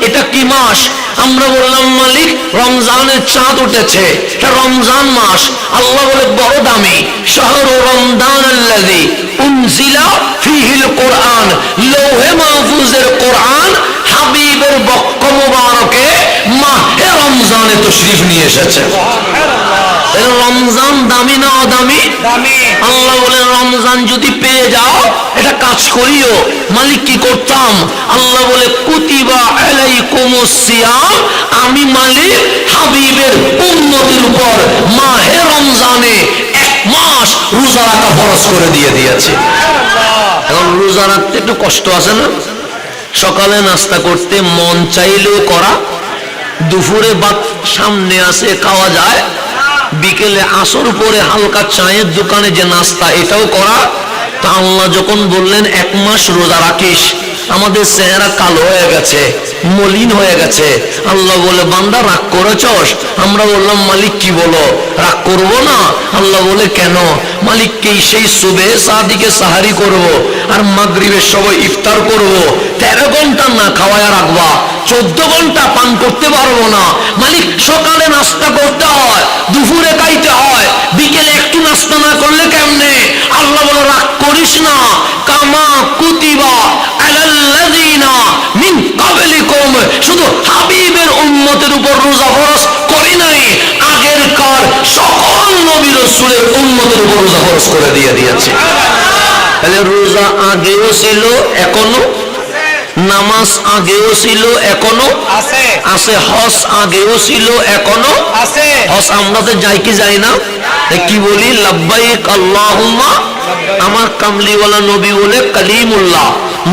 এটা কি মাস? আমরা বললাম মালিক রমজানের চাঁদ উঠেছে, এটা রমজান মাস। আল্লাহ বলে বড় দামি, শাহরু রমজান আল্লাযী উনজিলা ফীহিল কোরআন, লৌহে মাহফুজের কোরআন হাবিবের বক্ষ মোবারকে মাহে রমজানে তশরিফ নিয়ে এসেছে। রমজান দামি না অদামি? আল্লাহ বলে রমজান যদি পেয়ে যাও এটা কাজ করিও। মালিক কি করতাম? আল্লাহ বলে কুতিবা আলাইকুমুস সিয়াম, আমি মালিক হাবিবের উম্মতের উপর মাহে রমজানে 1 মাস রোজা রাখা ফরজ করে দিয়েছে। এখন রোজা রাখতে একটু কষ্ট আছে না? সকালে নাস্তা করতে মন চাইলেও করা, দুপুরে ভাত সামনে আসে খাওয়া যায়, বিকেলে আসর পরে হালকা চায়ের দোকানে যে নাস্তা এটাও করা। তা আল্লাহ যখন বললেন 1 মাস রোজা রাখিস, আমাদের চেহারা কালো হয়ে গেছে, মলিন হয়ে গেছে। আল্লাহ বলে বান্দা রাগ করেছস? আমরা বললাম মালিক কি বলো, রাগ করব না? আল্লাহ বলে কেন? মালিককে সেই সুবে সাদিকে সাহারি করব আর মাগরিবের সময় ইফতার করব, 13 ঘন্টা না খাওয়ায় রাখবা, 14 ঘন্টা পান করতে পারবো না। মালিক সকালে নাস্তা করতে হয়, দুপুরে খাইতে হয়, বিকেলে একটু নাস্তা না করলে কেমনে? আল্লাহ বলে রাগ করিস না, কামা কুতিবা আলাল্লাযিনা মিন ক্বাবলিকুম, শুধু হাবিবের উম্মতের উপর রোজা ফরজ করি নাই, আগেরকার সকল নবী রাসূলের উম্মতের উপর রোজা ফরজ করে দিয়েছে। তাহলে রোজা আগেও ছিল এখনো, নামাজ আগেও ছিল এখনো আছে, হজ আগেও ছিল এখনো আছে। হজ আমরা তো যাই কি যাই না? কি বলি? লাব্বাইক আল্লাহুম্মা। আমার কামলিওয়ালা নবী বলে কালিমুল্লাহ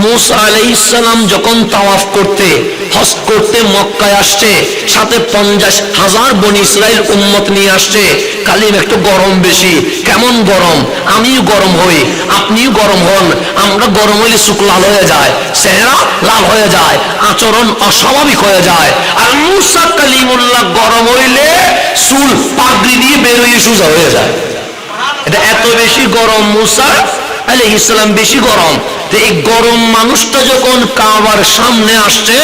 মুসা আলাইহিস সালাম যখন তাওয়াফ করতে হজ করতে মক্কায় আসছে, সাথে 50,000 বনি ইসরাইল উম্মত নিয়ে আসছে। কালিম একটু গরম বেশি। কেমন গরম? আমিও গরম হই, আপনিও গরম হন। আমরা গরম হইলে চোখ লাল হয়ে যায়, চেহারা লাল হয়ে যায়, আচরণ অস্বাভাবিক হয়ে যায়। আর মুসা কালিমুল্লাহ গরম হইলে চুল পাগড়ি দিয়ে বের হয়ে সোজা হয়ে যায়। এটা এত বেশি গরম, মুসা আলাইহিস সালাম বেশি গরম। এই গরম মানুষটা যখন কাবার সামনে আসছে,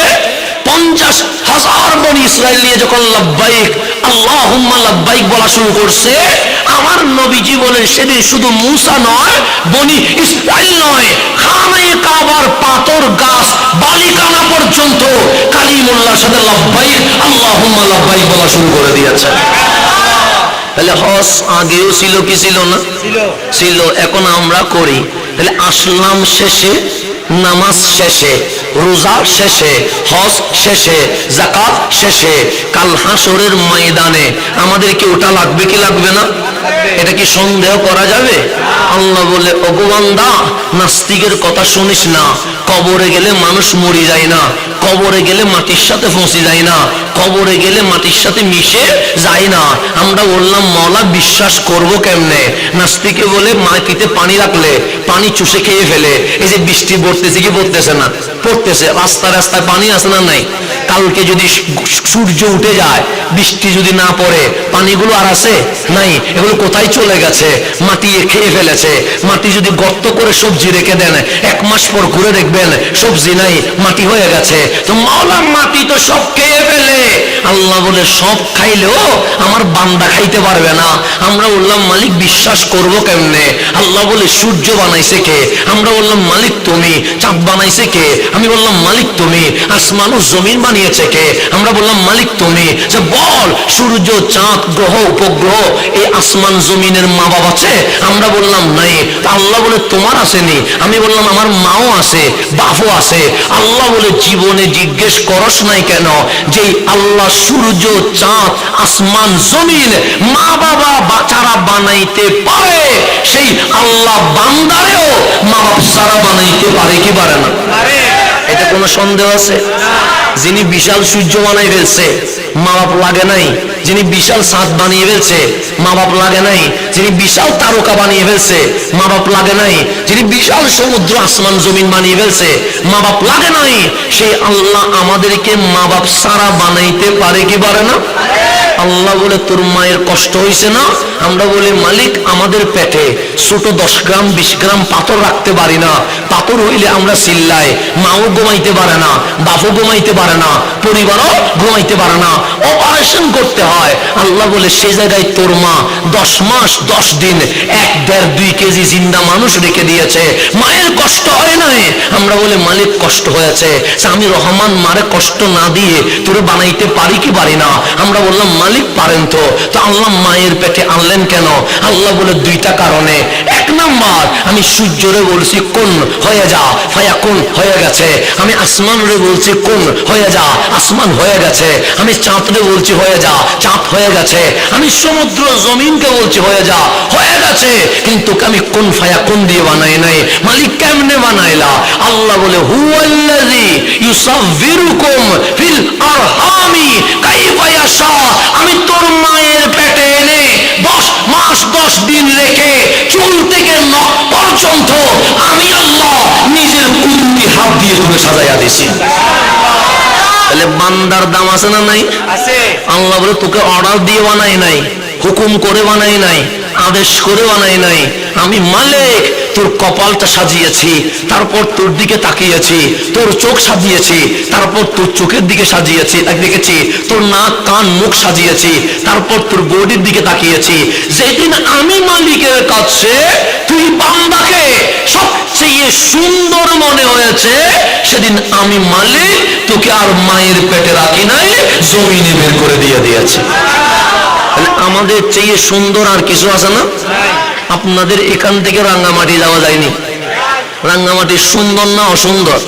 50,000 বনি ইসরাইল নিয়ে যখন লাব্বাইক আল্লাহুম্মা লাব্বাইক বলা শুরু করছে, আমার নবীজি বলেন সেদিন শুধু মুসা নয়, বনি ইসরাইল নয়, খানায়ে কাবার পাথর গাছ বালিকানা পর্যন্ত কালিমুল্লাহর সাথে লাব্বাইক আল্লাহুম্মা লাব্বাইক বলা শুরু করে দিয়েছে। তাহলে হজ আগেও ছিল কি ছিল না? ছিল। এখন আমরা করি। তাহলে আসলাম শেষে, নামাজ শেষে, রোজা শেষে, হজ শেষে, যাকাত শেষে, কাল হাসরের ময়দানে আমাদেরকে ওটা লাগবে কি লাগবে না? এটা কি সন্দেহ করা যাবে? আল্লাহ বলে ওগো বান্দা, নাস্তিকের কথা শুনিস না। কবরে গেলে মানুষ মরে যায় না, কবরে গেলে মাটির সাথে ফসে যায় না, কবরে গেলে মাটির সাথে মিশে যায় না। আমরা বললাম মওলা বিশ্বাস করব কেমনে? নাস্তিকে বলে মাটিতে পানি রাখলে পানি চুষে খেয়ে ফেলে। এই যে বৃষ্টি পড়তেছে কি পড়তেছে না? পড়তেছে। রাস্তায় রাস্তায় পানি আছে না নাই? কালকে যদি সূর্য উঠে যায়, বৃষ্টি যদি না পড়ে, পানিগুলো আর আছে নাই? এগুলো কোথায় চলে গেছে? মাটি খেয়ে ফেলেছে। মাটি যদি গর্ত করে সবজি রেখে দেন, 1 মাস পর ঘুরে দেখবেন সবজি নাই, মাটি হয়ে গেছে। তো মাওলা মাটি তো সব খেয়ে ফেলে। আল্লাহ বলে সব খাইলেও আমার বান্দা খাইতে পারবে না। আমরা বললাম মালিক বিশ্বাস করব কেমনে? আল্লাহ বলে সূর্য বানাইছে কে? আমরা বললাম মালিক তুমি। চাঁদ বানাইছে কে? আমি বললাম মালিক তুমি। আসমান ও জমিন বানিয়েছে কে? আমরা বললাম মালিক তুমি। যে বল সূর্য, চাঁদ, গ্রহ, উপগ্রহ, এই আসমান জমিনের মা বাবা আছে? আমরা বললাম নাই। আল্লাহ বলে তোমার আসেনি? আমি বললাম আমার মাও আছে, বাপও আছে। আল্লাহ বলে জীবনে জিজ্ঞেস করস নাই কেন? যে আল্লাহ সূর্য, চাঁদ, আসমান, জমিন মা বাবা বাচ্চারা বানাইতে পারে, সেই আল্লাহ বান্দারেও মা বাপ সারা বানাইতে পারে কি পারে না? এটা কোনো সন্দেহ আছে? যিনি বিশাল সূর্য বানাই ফেলছে, মা বাপ লাগে নাই? যিনি বিশাল চাঁদ বানিয়ে ফেলছে, মা বাপ লাগে নাই? যিনি বিশাল তারকা বানিয়ে ফেলছে, মা বাপ লাগে নাই? যিনি বিশাল সমুদ্র আসমান জমিন বানিয়ে ফেলছে, মা বাপ লাগে নাই? সেই আল্লাহ আমাদেরকে মা বাপ সারা বানাইতে পারে কি পারে না? আল্লাহ বলে তোর মায়ের কষ্ট হয়েছে না? আমরা বলি মালিক আমাদের পেটে ছোট 10 গ্রাম 20 গ্রাম পাথর রাখতে পারি না, পাথর হইলে আমরা চিল্লাই, মাও ঘুমাইতে পারে না, বাপও ঘুমাইতে পারে না, পরিবারও ঘুমাইতে পারে না, অপারেশন করতে হয়। আল্লাহ বলে সে জায়গায় তোর মা 10 মাস 10 দিন 1-1.5-2 কেজি জিন্দা মানুষ রেখে দিয়েছে, মায়ের কষ্ট হয় নাই। আমরা বলি মালিক কষ্ট হয়েছে, আমি রহমান মারে কষ্ট না দিয়ে তোর বানাইতে পারি কি পারি না? আমরা বললাম মালিক পারেন তো আল্লাহ মায়ের পেটে আনলেন কেন? আল্লাহ বলে 2টা কারণে। 1 নাম্বার, আমি সূর্যরে বলছি কোন হয়ে যা, ফায়াকুন হয়ে গেছে। আমি আসমানরে বলছি কোন হয়ে যা, আসমান হয়ে গেছে। আমি চাঁদরে বলছি হয়ে যা, চাঁদ হয়ে গেছে। আমি সমুদ্র জমিনকে বলছি হয়ে যা, হয়ে গেছে। কিন্তু আমি কোন ফায়াকুন দিয়ে বানাই নাই। মালিক কেমনে বানাইলা? আল্লাহ বলে হুয়াল্লাযী ইউসাব্বিরুকুম ফিল আরহামি কাইফা ইয়াশা। আমি তোর মায়ের পেটে এনে 10 মাস 10 দিন রেখে চুল থেকে নখ পর্যন্ত আমি আল্লাহ নিজের কুদরতি হাত দিয়ে তোকে সাজাইয়া দিছি। তাহলে বান্দার দাম আছে না নাই? আছে। আল্লাহ বলে তোকে অর্ডার দিয়ে বানাই নাই, হুকুম করে বানাই নাই, আদেশ করে বানাই নাই। আমি মালিক তোর কপালটা সাজিয়েছি, তারপর তোর দিকে তাকিয়েছি, তোর চোখ সাজিয়েছি, তারপর তোর চোখের দিকে সাজিয়েছি দেখেছি, তোর নাক কান মুখ সাজিয়েছি, তারপর তোর বডির দিকে তাকিয়েছি। যেদিন আমি মালিকের কাছে তুই বান্দাকে সবচেয়ে সুন্দর মনে হয়েছে, সেদিন আমি মালিক তোকে আর মায়ের পেটে রাখি নাই, জমিনে বের করে দিয়ে দিয়েছি। আমাদের চেয়ে সুন্দর আর কিছু আছে না? আপনাদের এখান থেকে রাঙ্গামাটি যাওয়া যায়নি। রাঙ্গামাটি সুন্দর না অসুন্দর?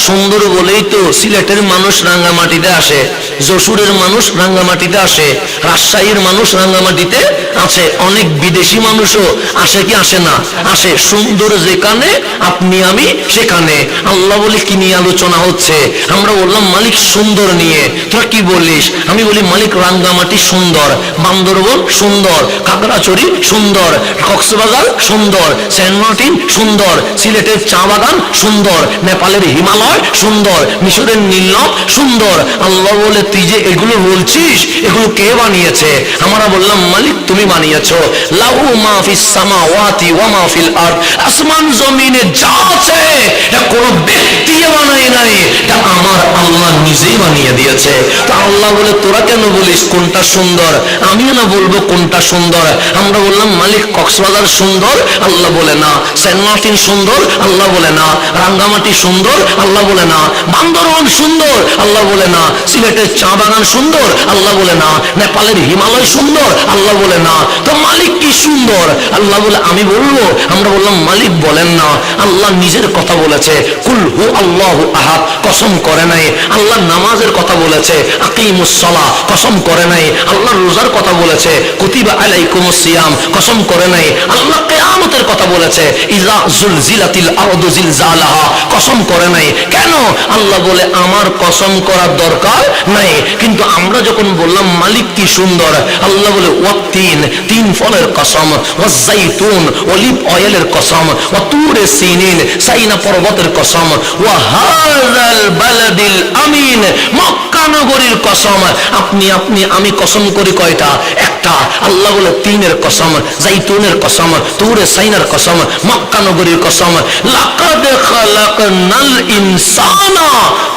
সুন্দর বলেই তো সিলেটের মানুষ রাঙ্গামাটিতে আসে, যশোরের মানুষ রাঙ্গামাটিতে আসে, রাজশাহীর মানুষ রাঙ্গামাটিতে আছে, অনেক বিদেশি মানুষও আসে কি আসে না? আসে। সুন্দর যেখানে আপনি আমি সেখানে। আল্লাহ বলে কি নিয়ে আলোচনা হচ্ছে? আমরা বললাম মালিক সুন্দর নিয়ে। তোরা কি বলিস? আমি বলি মালিক রাঙ্গামাটি সুন্দর, বান্দরবন সুন্দর, খাগড়াছড়ি সুন্দর, কক্সবাজার সুন্দর, সেন্ট মার্টিন সুন্দর, সিলেটের চা বাগান সুন্দর, নেপালের হিমালয় সুন্দর, মিশরের নীলনদ সুন্দর। আল্লাহ বলে তুই যে এগুলো বলছিস এগুলো কে বানিয়েছে? আমরা বললাম মালিক তুমি বানিয়েছো। লাহু মা ফিস সামাওয়াতি ওয়া মা ফিল আরদ। আসমান জমিনে যা আছে এটা কোনো ব্যক্তি বানায় নাই, এটা আমার আল্লাহ নিজেই বানিয়ে দিয়েছে। তো আল্লাহ বলে তোরা কেন বলিস কোনটা সুন্দর? আমিও না বলবো কোনটা সুন্দর। আমরা বললাম মালিক কক্সবাজার সুন্দর, আল্লাহ বলে না। সেন্ট মার্টিন সুন্দর, আল্লাহ বলে না। রাঙ্গামাটি সুন্দর, আল্লাহ বলে না। বান্দরবান সুন্দর, আল্লাহ বলে না। সিলেটের চা বাগান সুন্দর, আল্লাহ বলে না। নেপালের হিমালয় সুন্দর, আল্লাহ বলে না। তো মালিক কি সুন্দর? আল্লাহ বলে আমি বলবো? আমরা বললাম মালিক বলেন না, আল্লাহ নিজের কথা বলেছে। কুল হু আল্লাহু আহাদ, কসম করে নাই। আল্লাহ নামাজের কথা বলেছে, আকিমুস সালাহ, কসম করে নাই। আল্লাহ রোজার কথা বলেছে, কুতিবা আলাইকুমুস সিয়াম, কসম করে নাই। আল্লাহ কিয়ামতের কথা বলেছে, ইযা যুলজিলাতিল আরদু জিলজালাহা, কসম করে নাই। কেন? আল্লাহ বলে আমার কসম করার দরকার নাই। কিন্তু আমরা যখন বললাম মালিক কি সুন্দর, আল্লাহ বলে ওয়াতিন, 3 ফলের কসম, ওয়াজাইতুন, অলিভ অয়েলের কসম, ওয়া তুরে সিনিন, সাইনা পর্বতের কসম, ওয়া হাযাল বালাদিল আমিন, মক্কা নগরীর কসম। আপনি আমি কসম করি কয়টা? একটা। আল্লাহ বলে 3-এর কসম, জাইতুনের কসম, তুরে সাইনার কসম, মক্কা নগরীর কসম। লাকাদ খালাকনাল ইনসানা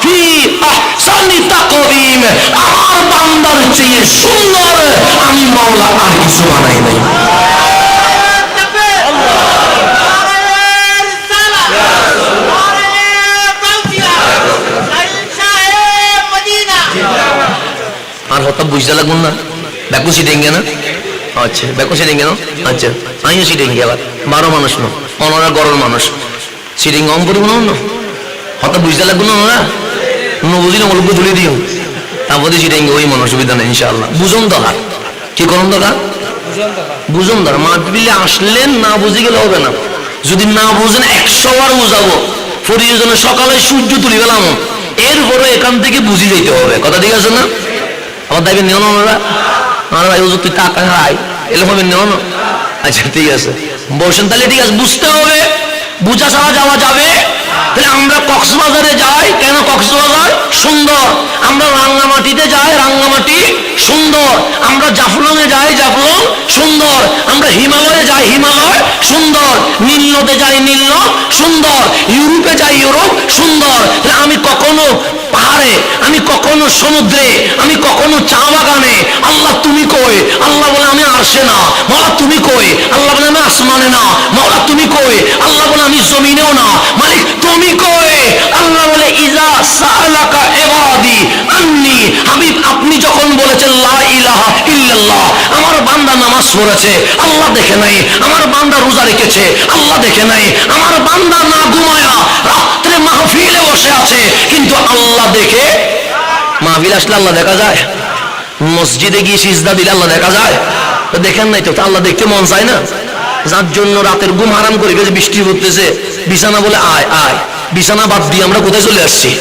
ফি আহসানি তাকওয়িম। আমার বান্দার চেয়ে সুন্দর আমি মাওলা আর কিছু বানাই নাই। আর হতা বুঝতে লাগুন না? ব্যাকু সিটেঙ্গে না? আচ্ছা ব্যাকু সিটেঙ্গে না? আচ্ছা আমিও সিটেঙ্গে। আবার 12 মানুষ না, ওনারা গরল মানুষ। সিটিং অন করি না হতা বুঝতে লাগুন না? ওরা বুঝি না অল্প তুলে দিও, তারপরে সিটেঙ্গে ওই মনে অসুবিধা নেই ইনশাআল্লাহ। বুঝুন দরকার, কি করুন দরকার? বুঝুন দরকার। মাহফিলে আসলেন, না বুঝে গেলে হবে না। যদি না বুঝেন 100 বার বুঝাবো। প্রয়োজনে সকালে সূর্য তুলি গেলাম, এরপরে এখান থেকে বুঝে যেতে হবে। কথা ঠিক আছে না? আমার দাবি নেও না ওরা? আমার ভাই তুই টাকা খাই এলে হবে নেও না? আচ্ছা ঠিক আছে, বসেন তাহলে। ঠিক আছে, বুঝতে হবে, বুঝা ছাড়া যাওয়া যাবে। তাহলে আমরা কক্সবাজারে যাই কেন? কক্সবাজার সুন্দর। আমরা রাঙ্গামাটিতে যাই, রাঙ্গামাটি সুন্দর, আমরা জাফলংয়ে যাই জাফলং সুন্দর, আমরা হিমালয়ে যাই হিমালয় সুন্দর, নীল নদে যাই নীল নদ সুন্দর, ইউরোপে যাই ইউরোপ সুন্দর। আমি কখনো পাহাড়ে, আমি কখনো সমুদ্রে, আমি কখনো চা বাগানে, আল্লাহ তুমি কই? আল্লাহ বলে আমি আরশে না। মওলা তুমি কই? আল্লাহ বলে আমি আসমানে না। মওলা তুমি কই? আল্লাহ বলে আমি জমিনেও না। মালিক তুমি কই? আল্লাহ বলে ইজা সাআলাকা ইবাদি আন্নি, হাবিব আপনি যখন বলেছেন লা ইলাহা ইল্লাল্লাহ, আমার বান্দা নামাজ পড়েছে আল্লাহ দেখে নাই, আমার বান্দা রোজা রেখেছে আল্লাহ দেখে নাই, আমার বান্দা না ঘুমায়া রাত্রে মাহফিলে বসে আছে কিন্তু আল্লাহ দেখে। মাহফিল আসলে আল্লাহ দেখা যায়? মসজিদে গিয়ে সিজদা দিলে আল্লাহ দেখা যায়? তো দেখেন নাই তো, আল্লাহ দেখতে মন চায় না? যার জন্য রাতের ঘুম হারাম করে গেছে, বৃষ্টি পড়তেছে, বিছানা বলে আয় আয়, বিছানা বাদ দিয়ে আমরা কোথায় চলে আসছি?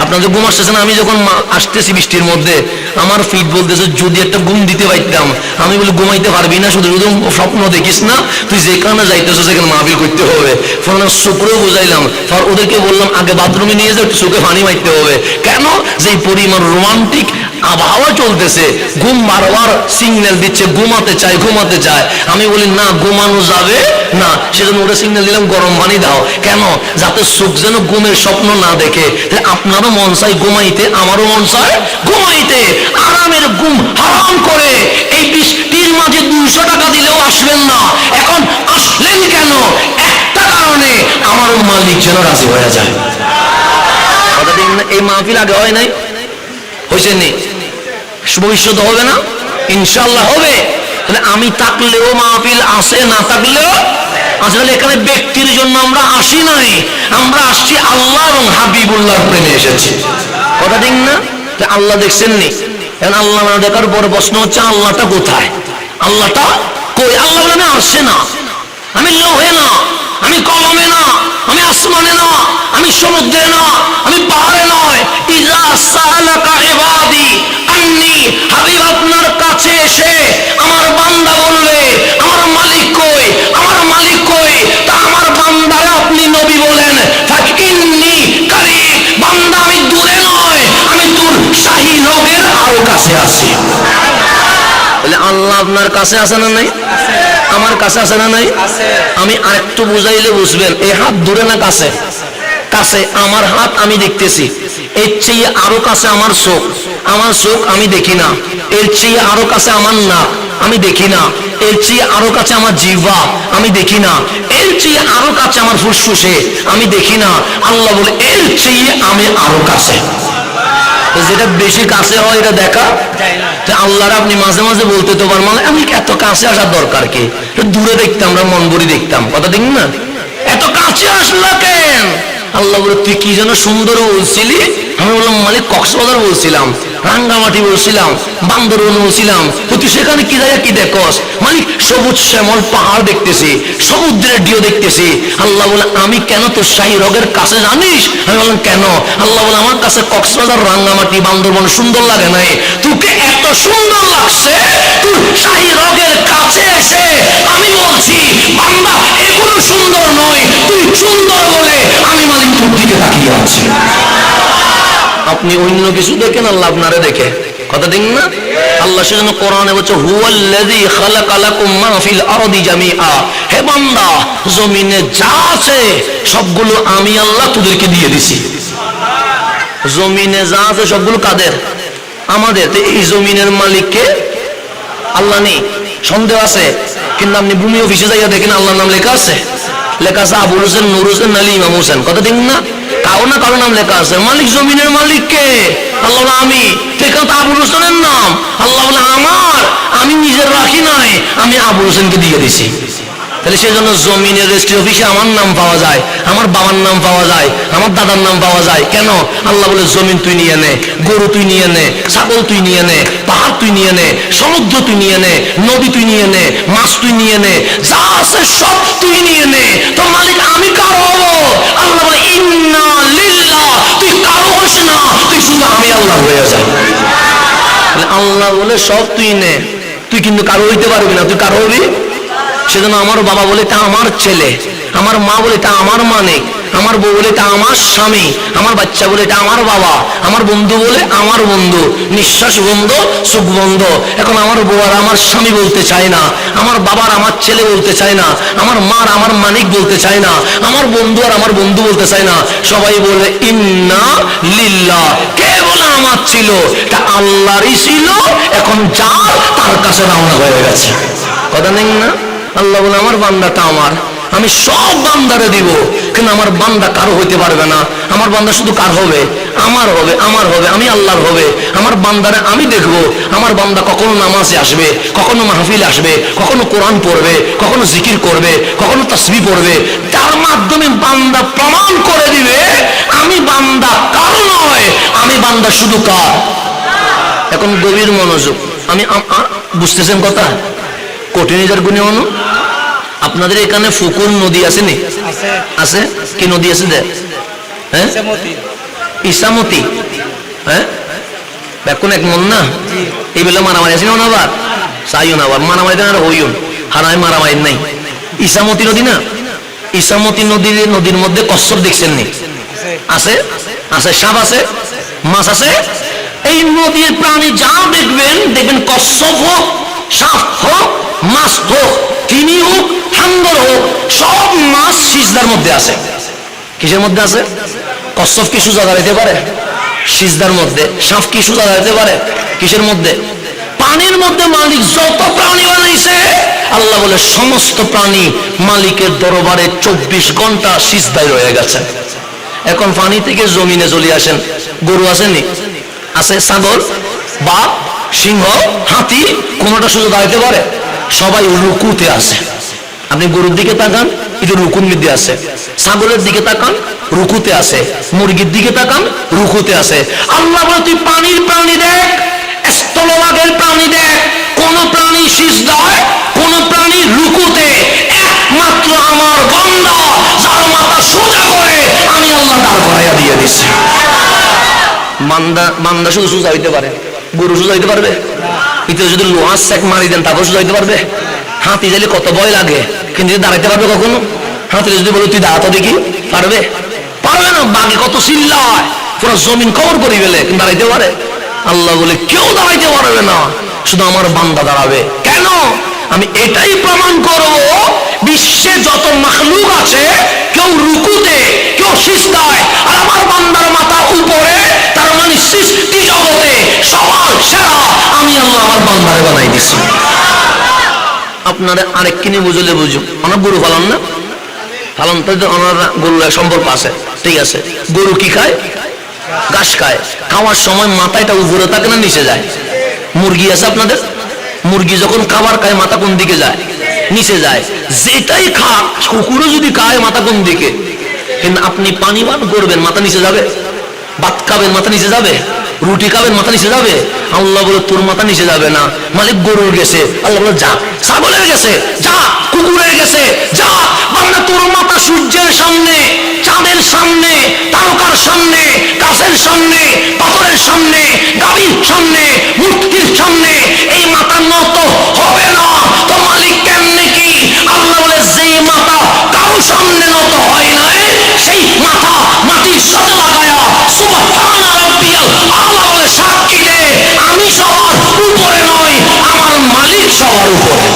আপনার যে ঘুম আসতেছে না, আমি যখন আসতেছি বৃষ্টির মধ্যে আমার ফিট বলতেছে যদি একটা ঘুম দিতে পারতাম। আমি বলি ঘুমাইতে পারবি না, শুধু শুধু স্বপ্ন দেখিস না, তুই যেখানে যাইতেছো সেখানে মাহফিল করতে হবে। ফলে শুক্রেও বুঝাইলাম, ওদেরকে বললাম আগে বাথরুমে নিয়ে যাও, একটু চোখে পানি মারতে হবে। কেন? যে পরিমাণ রোমান্টিক আবহাওয়া চলতেছে, ঘুম বারবার সিগন্যাল দিচ্ছে ঘুমাতে চায় ঘুমাতে চায়। আমি বলি না ঘুমানো যাবে না, সেজন্য ওটা সিগন্যাল দিলাম গরম পানি দাও। কেন? যাতে চোখ যেন ঘুমের স্বপ্ন না দেখে। আপনারও মন চাই ঘুমাইতে, আমারও মন চায় ঘুমাইতে। আরামের ঘুম হারাম করে এই বৃষ্টির মাঝে 200 টাকা দিলেও আসবেন না। এখন আসলেন কেন? একটা কারণে, আমার মালিক যেন রাজি হয়ে যায়। এই মাহফিল আগে হয় নাই, হয়েছে নি, ভবিষ্যতে হবে না, ইনশাল্লাহ হবে। তাহলে আমি থাকলেও মাহফিল আসে, না থাকলেও আসলে এখানে ব্যক্তির জন্য আমরা আসি নাই, আমরা আসছি আল্লাহ এবং হাবিবুল্লাহর প্রেমে এসেছি। কথা ঠিক না? আল্লাহ দেখছেন নি? এখন আল্লাহ না দেখার পরে প্রশ্ন হচ্ছে আল্লাহটা কোথায়? আল্লাহটা কই? আল্লাহ বলে আমি আসছে না, আমি লোহে না, আমি কলমে না, আমি আসমানে না, আমি সমুদ্রে না, আমি পাহাড়ে নয়। ইজা সাআলাকা ইবাদি আন্নি, হাবিব আপনার কাছে এসে আমার বান্দা বলবে আমার মালিক কই, আমার মালিক কই, তা আমার বান্দারে আপনি নবী বলেন ফাকিন্নি কারীব, বান্দা আমি দূরে নয়, আমি দূর শাহী নগের আরো কাছে আছি। বলে আল্লাহ আপনার কাছে আছে না নাই? আমার কাছে আছে না নাই? আমি আরেকটু বুঝাইলে বুঝবেন। এই হাত দূরে না কাছে? কাছে। আমার হাত আমি দেখতেছি, এর চেয়ে আরো কাছে আমার চোখ, আমার চোখ আমি দেখি না। এর চেয়ে আরো কাছে আমার নাক, আমি দেখি না। এর চেয়ে আরো কাছে আমার জিহ্বা, আমি দেখি না। এর চেয়ে আরো কাছে আমার ফুসফুসে, আমি দেখি না। আল্লাহ বলে এর চেয়ে আমি আরো কাছে। যেটা বেশি কাছে হয় এটা দেখা আল্লাহর আপনি মাঝে মাঝে বলতে তো পার, মানে আমি এত কাছে আসার দরকার কি? দূরে দেখতাম, আমরা মন ভরি দেখতাম। কথা ঠিক না? এত কাছে আসলা কেন? আল্লাহ বলে তুই কি যেন সুন্দর বলছিলি? আমি বললাম মালিক কক্সবাজার বলছিলাম, রাঙ্গামাটি বলছিলাম, বান্দরবন বলছিলাম। তুই সেখানে কি জায়গা কি দেখস? মালিক সবুজ শ্যামল পাহাড় দেখতেছি, সমুদ্রের ঢেউ দেখতেছি। আল্লাহ বলে আমি কেন তোর শাহী রগের কাছে জানিস? আমি বললাম কেন? আল্লাহ বলে আমার কাছে কক্সবাজার রাঙ্গামাটি বান্দরবন সুন্দর লাগে নাই, তোকে এত সুন্দর লাগছে তুই শাহী রগের কাছে এসে আমি বলছি বান্দা এগুলো সুন্দর নয়, তুই সুন্দর বলে আমি মালিক তোর দিকে তাকিয়ে আছি। আপনি অন্য কিছু দেখেন, আল্লাহ আপনারে দেখে। কথা ঠিক না? আল্লাহ সেজন্য কোরআনে বলছে হুয়াল্লাযী খালাকা লাকুম মা ফিল আরদি জামিআ, হে বান্দা জমিনে যা আছে সবগুলো আমি আল্লাহ তোদেরকে দিয়ে দিছি। জমিনে যা আছে সবগুলো কাদের? আমাদের। তো এই জমিনের মালিককে আল্লাহ নেই? সন্দেহ আছে? কিন্তু আপনি ভূমি অফিসে যাইয়া দেখেন আল্লাহর নাম লেখা আছে, লেখা আছে আবুল হোসেন, নূর হোসেন, আলী ইমাম হোসেন। কথা ঠিক না? কারো না কারো নাম লেখা আছে। মালিক জমিনের মালিক কে? আল্লাহ বলে আমি। এখানে তো আবুল হোসেনের নাম। আল্লাহ বলে আমার, আমি নিজের রাখি নাই, আমি আবুল হোসেনকে দিয়ে দিছি। তাহলে সেই জন্য জমিনের রেজিস্ট্রি অফিসে আমার নাম পাওয়া যায়, আমার বাবার নাম পাওয়া যায়, আমার দাদার নাম পাওয়া যায়। কেন? আল্লাহ বলে জমিন তুই নিয়ে নে, গরু তুই নিয়ে নে, ছাগল তুই নিয়ে নে, পাহাড় তুই নিয়ে নে, সমুদ্র তুই নিয়ে নে, নদী তুই নিয়ে নে, মাছ তুই নিয়ে নে, যা আছে সব তুই নিয়ে নে। তো মালিক আমি কারো হবো? আল্লাহ বলে ইন্না লিল্লাহ, তুই কারো হোস না, তুই শুধু আমি আল্লাহ হয়ে যাই। আল্লাহ বলে সব তুই নে, তুই কিন্তু কারো হইতে পারবি না। তুই কারো হবি? সেজন্য আমার বাবা বলে তা আমার ছেলে, আমার মা বলে তা আমার মানিক, আমার বউ বলে এটা আমার স্বামী, আমার বাচ্চা বলে এটা আমার বাবা, আমার বন্ধু বলে আমার বন্ধু, নিঃশ্বাস বন্ধ, সুখ বন্ধ। এখন আমার বউ আর আমার স্বামী বলতে চায় না, আমার বাবার আমার ছেলে বলতে চায় না, আমার মার আমার মানিক বলতে চায় না, আমার বন্ধু আর আমার বন্ধু বলতে চায় না, সবাই বলে ইন্না লিল্লাহ। কে বলে আমার ছিল? এটা আল্লাহরই ছিল, এখন যার তার কাছে রওনা হয়ে গেছে। কথা নেই না? আল্লাহ বলে আমার বান্দাটা আমার, আমি সব বান্দারে দিব, কিন্তু আমার বান্দা কারো হইতে পারবে না। আমার বান্দা শুধু কার হবে? আমার হবে, আমার হবে, আমি আল্লাহর হবে। আমার বান্দারে আমি দেখব। আমার বান্দা কখনো নামাজে আসবে, কখনো মাহফিল আসবে, কখনো কোরআন পড়বে, কখনো জিকির করবে, কখনো তাসবিহ পড়বে। তার মাধ্যমে বান্দা প্রমাণ করে দিবে আমি বান্দা কারো নয়, আমি বান্দা শুধু কার। এখন গভীর মনোযোগ, আমি বুঝতেছেন কথা? কঠিন গুণে অনু আপনাদের এখানে ফুকুর নদী আছে নি? আছে। কি নদী আছে? হ্যাঁ, ইসামতি। হ্যাঁ, এখন এক মন না এই বেলা মারামারি আছে না? আবার চাইও না, আবার মারামারি আর হইও হারাই মারামারি নাই। ইসামতি নদী না? ইসামতি নদীর মধ্যে কচ্ছপ দেখছেন নি? আছে, আছে। সাপ আছে, মাছ আছে। এই নদীর প্রাণী যা দেখবেন, দেখবেন কচ্ছপ হোক, সাপ হোক, মাছ হোক, তিনি হোক, হাঙ্গর হোক, সব মাছ সিজদার মধ্যে আছে। কিসের মধ্যে আছে? কচ্ছপ কি সোজা দাঁড়াইতে পারে? সিজদার মধ্যে। সাপ কি সোজা দাঁড়াইতে পারে? কিসের মধ্যে? পানির মধ্যে। মালিক যত প্রাণী বানাইছে, আল্লাহ বলে সমস্ত প্রাণী মালিকের দরবারে 24 ঘন্টা সিজদায় রয়ে গেছে। এখন পানি থেকে জমিনে চলে আসেন, গরু আসেনি? আছে। ছাগল, বাঘ, সিংহ, হাতি, কোনটা সোজা দাঁড়াইতে পারে? সবাই রুকুতে আছে। আপনি গরুর দিকে তাকান, এটা রুকুর মধ্যে আছে। ছাগলের দিকে তাকান, রুকুতে আছে। মুরগির দিকে তাকান, রুকুতে আছে। আল্লাহ বলে তুই পানির প্রাণী দেখ, স্থলভাগের প্রাণী দেখ, কোন প্রাণী সিজদায়, কোন প্রাণী রুকুতে। একমাত্র আমার বান্দা যার মাথা সোজা করে আমি আল্লাহ দাঁড় করাইয়া দিয়ে দিচ্ছি। বান্দা শুধু সোজা হইতে পারে, গরু সোজা হইতে পারবে? এটা যদি লোহার সেক মারি দেন তারপর সোজা হইতে পারবে? হাতি যাইলে কত ভয় লাগে, কিন্তু দাঁড়াইতে পারবে কখনো? হাতি যদি বলো তুই দাঁড়াতো দেখি, পারবে? পারবে না। বাঘে কত চিল্লায়, পুরো জমিন কবর করে ফেলে, কিন্তু দাঁড়াইতে পারে? আল্লাহ বলে কেউ দাঁড়াইতে পারবে না, শুধু আমার বান্দা দাঁড়াবে। কেন? আমি এটাই প্রমাণ করব, বিশ্বে যত মাখলুক আছে কেউ রুকুতে, কেউ সিজদায়, আর আমার বান্দার মাথা উপরে। তার মানে সৃষ্টি জগতে সবার সেরা আমি আল্লাহ আমার বান্দারে বানাই দিছি। আপনারা আরেক কিনে বুঝলে বুঝুক, আমার গরু পালন না? পালন তো ওনারা গরুর সম্পর্ক আছে, ঠিক আছে। গরু কি খায়? ঘাস খায়। খাওয়ার সময় মাথাটা উপরে থাকে না নিচে যায়? মুরগি আছে আপনাদের? মুরগি যখন খাবার খায় মাথা কোন দিকে যায়? নিচে যায়। যেটাই খা, কুকুরও যদি খায় মাথা কোন দিকে? কিন্তু আপনি পানি পান করবেন, মাথা নিচে যাবে? ভাত খাবেন, মাথা নিচে যাবে? রুটি খাবেন, মাথা নিচে যাবে? আল্লাহ বলে তোর মাথা নিচে যাবে না। মালিক গরুর গেছে, আল্লাহ বলে যা। ছাগলের গেছে, যা। কুকুরের গেছে, যা। বান্দা তোর মাথা সূর্যের সামনে, চাঁদের সামনে, তারকার সামনে, গাছের সামনে, পাথরের সামনে, গাভীর সামনে, মূর্তির সামনে, এই মাথা নত হবে না। তো মালিক কেমনে কি? আল্লাহ বলে যেই মাথা কারো সামনে নত হয় নাই, সেই মাথা মাটির সাথে লাগায়া সুবহান রাব্বিয়াল আলা বলে সাক্ষী দে আমি সবার উপরে নয়, আমার মালিক সবার উপরে।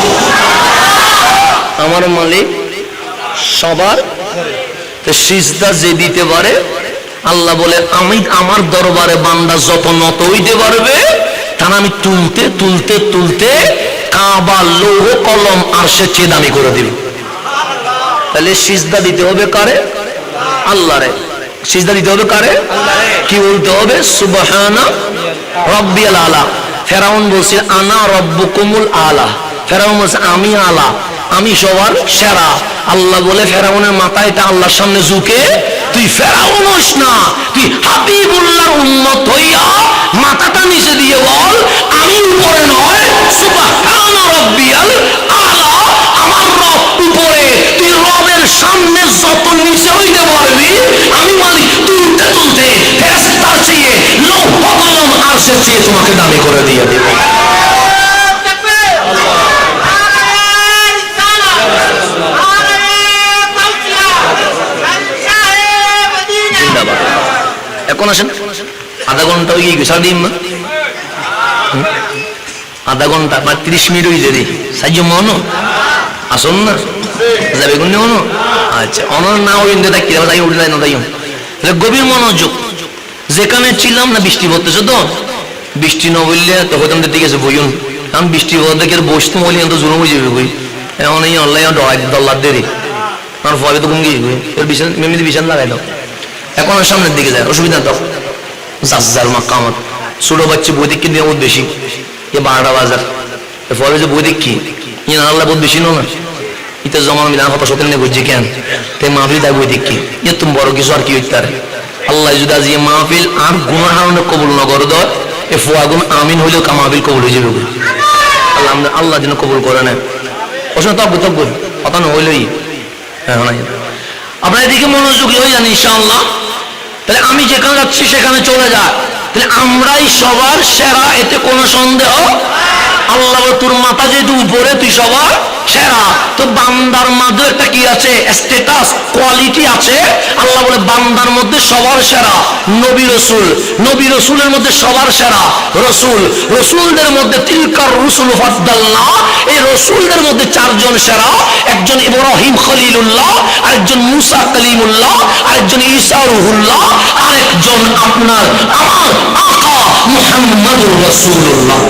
আমার মালিক সবার। সিজদা যে দিতে পারে, আল্লাহ বলে আমি আমার দরবারে বান্দা যত নত হইতে পারবে, তার আমি তুলতে তুলতে তুলতে কাবা লৌহ কলম আর সে চেয়ে দামি করে দিল। তাহলে সিজদা দিতে হবে কারে? আল্লাহরে। সিজদা দিতে হবে কারে? কি বলতে হবে? সুবহানা রাব্বিয়াল আলা। ফেরাউন বলছে আনা রব্বুকুমুল আলা। ফেরাউন বলছে আমি আলা, আমি সবার সেরা। আল্লাহ বলে ফেরাউনের মাথায় এটা আল্লাহর সামনে ঝুঁকে তুই ফেরাউন হইস না, তুই হাবিবুল্লাহর উম্মত হইয়া মাথাটা নিচে দিয়ে বল আমি উপরে নয়, সুবহান রাব্বিয়াল আলা, আমার রব উপরে। তুই রবের সামনে যত নিচে হইতে পারবি, আমি মালিক তুলতে তুলতে ফেরেশতার চেয়ে লৌহ কলম আরশের চেয়ে তোমাকে দামি করে দিয়ে দেব। এখন আসেন, আধা ঘন্টা হয়ে গিয়ে সারা দিন আধা ঘন্টা বা 30 মিনিট হয়ে যাবে সাহায্য মনো আসুন না যাবে কোন মনো আচ্ছা অনর না ওই তাই কি তাই উঠে যায় না তাই তাহলে গভীর মনোযোগ। যেখানে ছিলাম না বৃষ্টি পড়তেছে তো, বৃষ্টি না বললে তো হয়তো আমাদের দিকে বইন, কারণ বৃষ্টি পড়তে গেলে বসতে বলি তো জুলুম হয়ে যাবে বই এখন এই অনলাইনে ডলার দেরি আমার ফলে তো কমে গিয়ে এমনিতে বিছান লাগাই দাও। এখন সামনের দিকে যায় অসুবিধা দাও যার মাক্কা আমার ছোট বাচ্চা বই দেখি দিয়ে বহুত বেশি 12টা বাজার ফলে যে বই দেখি আল্লাহ বহুত বেশি না ইতে জমা মিলান হত সতেন নিয়ে বুঝছি কেন তাই মাহফিল তাই বই দেখি তুমি বড় কিছু আর কি হইতে পারে। আল্লাহ যদি আজ মাহফিল আর গুণার হারণে কবুল না করে দেয় এ ফোয়া গুণ আমিন হইলেও মাহফিল কবুল হয়ে যাবে আল্লাহ আল্লাহ যেন কবুল করে নেয় অসুবিধা তব্য তব্য কথা না হইলেই হ্যাঁ আপনার এদিকে মনোযোগী হয়ে যান ইনশাআল্লাহ। তাহলে আমি যেখানে যাচ্ছি সেখানে চলে যায়, তাহলে আমরাই সবার সেরা, এতে কোনো সন্দেহ। আল্লাহ তোর মাথা যেহেতু উপরে তুই সবার সেরা, তো বান্দার মধ্যে একটা কি আছে স্ট্যাটাস কোয়ালিটি আছে। আল্লাহ বলে বান্দার মধ্যে সবার সেরা নবী রসুল, নবী রসুলের মধ্যে সবার সেরা রসুল, রসুলদের মধ্যে তিলকার রসুল ফাদ্দালনা, এই রসুলদের মধ্যে 4 জন সেরা, একজন ইব্রাহিম খলিলুল্লাহ, আরেকজন মুসা কালিমুল্লাহ, আরেকজন ঈসা রুহুল্লাহ, আরেকজন আপনার আমার আকা মুহাম্মাদুর রাসূলুল্লাহ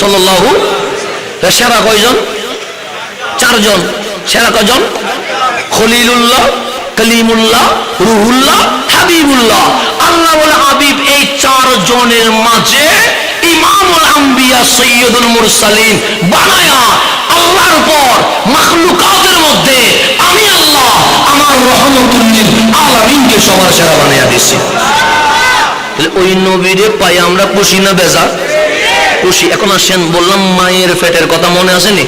সাল্লাল্লাহু। সেরা কয়জন? 4 জন। সেরা কয়জন? খলিলুল্লাহ, কালিমুল্লাহ, রুহুল্লাহ, হাবিবুল্লাহ। আল্লাহ বলে হাবিব এই 4 জনের মাঝে ইমামুল আম্বিয়া সৈয়দুল মুরসালিন বানায়া আল্লাহর পর মাখলুকাতের মধ্যে আমি আল্লাহ আমার রহমতুল লিল আলামিনকে সবার সেরা বানায়া দিয়েছি। ওই নবীরে পাই আমরা খুশি না বেজার? খুশি। এখন আসেন বললাম মায়ের পেটের কথা মনে আসেনি?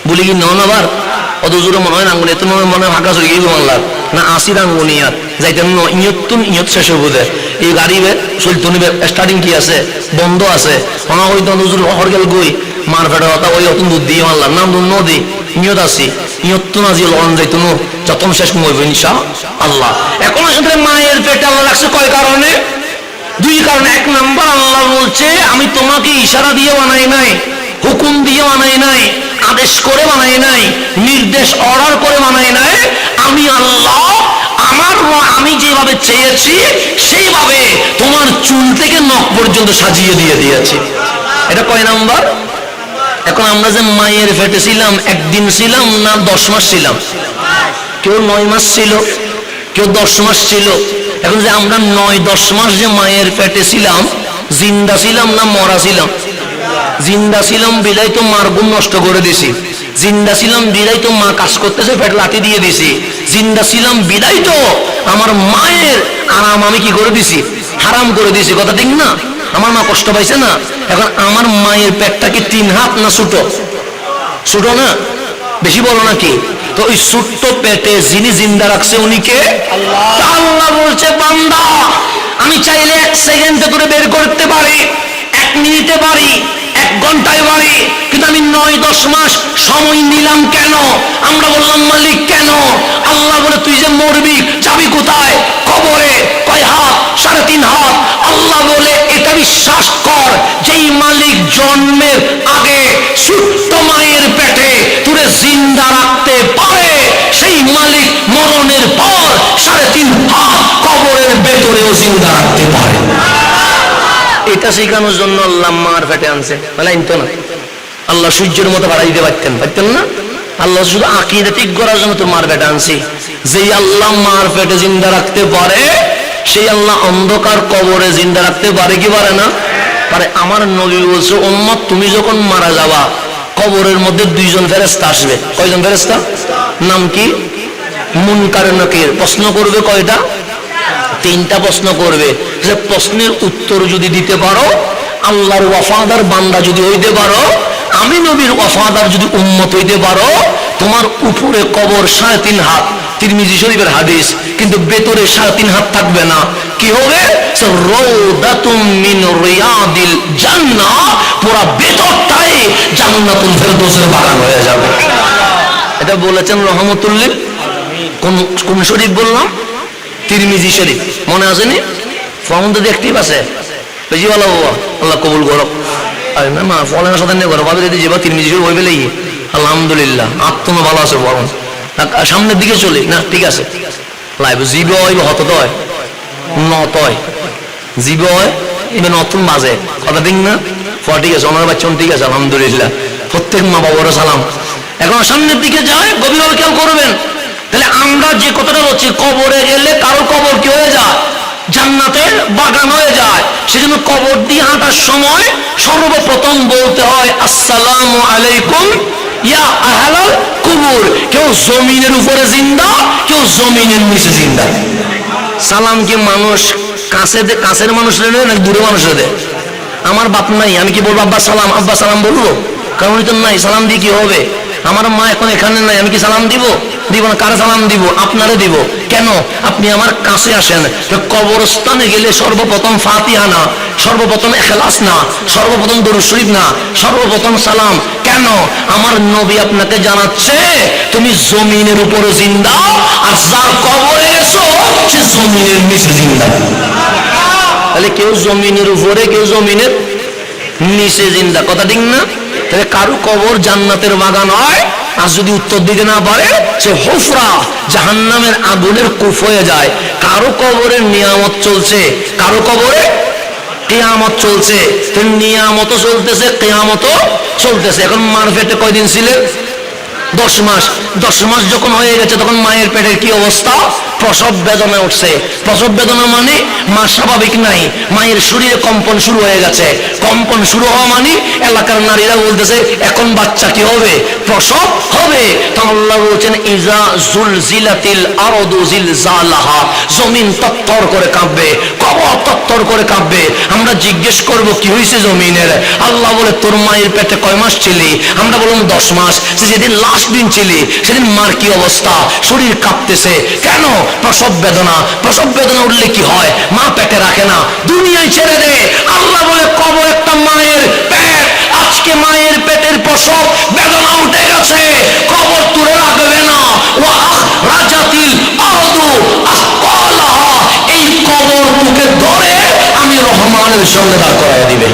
বলি কি নন আবার অত জোরে মনে হয় আঙ্গুনি এত মনে হয় ফাঁকা চলে গিয়ে বাংলার না আসির আঙ্গুনিয়াত যাইতেন ইয়ত শেষ হয়ে এই গাড়ি চলতো নিবে স্টার্টিং কি আছে বন্ধ আছে মনে ওই তো নজরুল হরগেল গই মার ফেটার কথা ওই অত দুধ দিয়ে মারলাম নাম দুধ নদী নিয়ত আছি নিয়ত তো না যে লড়ন যাইতো নো যত শেষ হইব ইনশা আল্লাহ। এখন আসলে মায়ের পেটে আল্লাহ রাখছে কয় কারণে? 2 কারণে। 1 নাম্বার আল্লাহ বলছে আমি তোমাকে ইশারা দিয়ে বানাই নাই, হুকুম দিয়ে বানাই নাই, আদেশ করে বানাই নাই, নির্দেশ অর্ডার করে বানাই নাই। আমি আল্লাহ আমি যেভাবে চেয়েছি সেইভাবে তোমার চুল থেকে নখ পর্যন্ত সাজিয়ে দিয়ে দিয়েছি। এটা কয় নাম্বার? এখন আমরা যে মায়ের পেটে ছিলাম 1 দিন ছিলাম না 10 মাস ছিলাম? কেউ 9 মাস ছিল, কেউ 10 মাস ছিল। এখন যে আমরা 9-10 মাস যে মায়ের পেটে ছিলাম, জিন্দা ছিলাম না মরা ছিলাম? জিন্দা ছিলাম বিদায় তো মার গুণ নষ্ট করে দিছি, জিন্দা ছিলাম বিদায় তো মা কাজ করতেছে পেট লাঠি দিয়ে দিছি, জিন্দা ছিলাম বিদায় তো আমার মায়ের আরাম আমি কি করে দিছি? হারাম করে দিছি। কথা ঠিক না? আমার মা কষ্ট পাইছে না? এখন আমার মায়ের পেটটা কি 3 হাত না ছোট? ছোট না? বেশি বড় নাকি? তো ওই ছোট্ট পেটে যিনি জিন্দা রাখছে উনি কে? আল্লাহ। আল্লাহ বলছে বান্দা আমি চাইলে 1 সেকেন্ডে করে বের করতে পারি, 1 মিনিটে পারি, 1 ঘন্টায় পারি, কিন্তু আমি 9-10 মাস সময় নিলাম কেন? আমরা বললাম মালিক কেন? আল্লাহ বলে তুই যে মরবি যাবি কোথায়? কবরে। কয় হাত? 3.5 হাত। আল্লাহ বলে এটা বিশ্বাস কর যেই মালিক জন্মের আগে ছোট্ট মায়ের পেটে তুরে জিন্দা রাখতে পারে, সেই মালিক মরণের পর 3.5 হাত কবরের ভেতরেও জিন্দা রাখতে পারে। এটা শেখানোর জন্য আল্লাহ মার পেটে আনছে, বলে আনতো না। আল্লাহ সূর্যের মতো বাড়াই দিতে পারতেন না? আল্লাহ শুধু আকীদাতিক করার জন্য তো মার পেটে আনছি। যেই আল্লাহ মার পেটে জিন্দা রাখতে পারে সেই আল্লাহ অন্ধকার কবরে জিন্দা রাখতে পারে কি পারে না? পারে। আমার নবী বলছে উম্মত তুমি যখন মারা যাবা কবরের মধ্যে 2 জন ফেরেশতা আসবে। কয়জন ফেরেশতা? নাম কি? মুনকার নাকির। প্রশ্ন করবে কয়টা? 3টা প্রশ্ন করবে। যে প্রশ্নের উত্তর যদি দিতে পারো, আল্লাহর ওয়াফাদার বান্দা যদি হইতে পারো, আমি নবীর ওয়াফাদার যদি উম্মত হইতে পারো, তোমার উপরে কবর 3.5 হাত, তিরমিজি শরীফের হাদিস, কিন্তু ভেতরে 3.5 হাত থাকবে না। কি হবে? রাউদাতুম মিন রিয়াদিল জান্নাহ, পুরো ভেতরটাই জান্নাতুল ফেরদৌসের বাগান হয়ে যাবে। এটা বলেছেন রহমতুল লিল কোন শরীফ বললাম? তিরমিজি শরীফ। মনে আসেনি? ফোন যদি অ্যাক্টিভ আছে বেশি ভালো বাবা, আল্লাহ কবুল করো। আর মা ফলের সাথে নিয়ে করো ভাবে যদি যাবা 3 মিনিট বই পেলে আলহামদুলিল্লাহ আত্ম ভালো আছে বরং সামনের দিকে চলি না। ঠিক আছে লাইভ জীব হয় হত হয় নত হয় জীব হয় এবার নতুন বাজে কথা ঠিক না। ঠিক আছে ওনার বাচ্চা ঠিক আছে আলহামদুলিল্লাহ। প্রত্যেক মা বাবারও সালাম। এখন সামনের দিকে যায় গভীরভাবে খেয়াল করবেন। তাহলে আমরা যে কথাটা বলছি কবরে গেলে কারো কবর কি হয়ে যায়? জান্নাতের বাগান হয়ে যায়। সেজন্য কবর দিয়ে হাঁটার সময় সর্বপ্রথম বলতে হয় আসসালামু আলাইকুম ইয়া আহলাল কুবুর। কেউ জমিনের উপরে জিন্দা, কেউ জমিনের নিচে জিন্দা। সালাম কি মানুষ কাছের মানুষের দেয় নাকি দূরে মানুষের দেয়? আমার বাপ নাই, আমি কি বলবো আব্বা সালাম বলবো? কারণ উনি তো নাই, সালাম দিয়ে কি হবে? আমার মা এখন এখানে নাই, আমি কি সালাম দিব? দিব না। কারা সালাম দিব? আপনারে দিব। কেন? আপনি আমার কাছে আসেন। কবরস্থানে গেলে সর্বপ্রথম ফাতিহা না, সর্বপ্রথম ইখলাস না, সর্বপ্রথম দরুদ শরীফ না, সর্বপ্রথম সালাম। কেন? আমার নবী আপনাকে জানাচ্ছে তুমি জমিনের উপরে জিন্দা, আর যার কবরে এসো সে জমিনের নিচে জিন্দা। তাহলে কেউ জমিনের উপরে, কেউ জমিনের নিচে জিন্দা। কথা ঠিক না? তাহলে কারো কবর জান্নাতের বাগান হয়, আর যদি উত্তর দিতে না পারে সে হুফরা জাহান্নামের আগুনের কূপ হয়ে যায়। কারো কবরে নিয়ামত চলছে, কারো কবরে কিয়ামত চলছে। নিয়ামতও চলতেছে, কিয়ামতও চলতেছে। এখন মার পেটে কয়দিন ছিলেন? 10 মাস। 10 মাস যখন হয়ে গেছে তখন মায়ের পেটের কি অবস্থা? প্রসব বেদনা উঠছে। প্রসব বেদনা মানে মা স্বাভাবিক নাই, মায়ের শরীরে কম্পন শুরু হয়ে গেছে। কম্পন শুরু হওয়া মানে এলাকার নারীরা বলতেছে এখন বাচ্চা কি হবে? প্রসব হবে। তখন আল্লাহ বলছেন ইজা জুলজিলাতিল আরদু জিলজালাহা, জমিন তত্তর করে কাঁপবে, কবর তত্তর করে কাঁপবে। আমরা জিজ্ঞেস করব কি হয়েছে জমিনের? আল্লাহ বলে তোর মায়ের পেটে কয় মাস ছিলি? আমরা বললাম 10 মাস। যেদিন লাস্ট দিন ছিলি সেদিন মার কি অবস্থা? শরীর কাঁপতেছে। কেন? প্রসব বেদনা। প্রসব বেদনা উঠলে কি হয়? মা পেটে রাখে না, দুনিয়ায় ছেড়ে দে। আল্লাহ বলে কবর একটা মায়ের পেট। আজকে মায়ের পেটের প্রসব বেদনা উঠে গেছে, কবর তুলে রাখবে না। রাজাতিল আরদু আসকালাহা, এই কবর তোকে ধরে আমি রহমানের সঙ্গে দাঁড় করায় দিবে।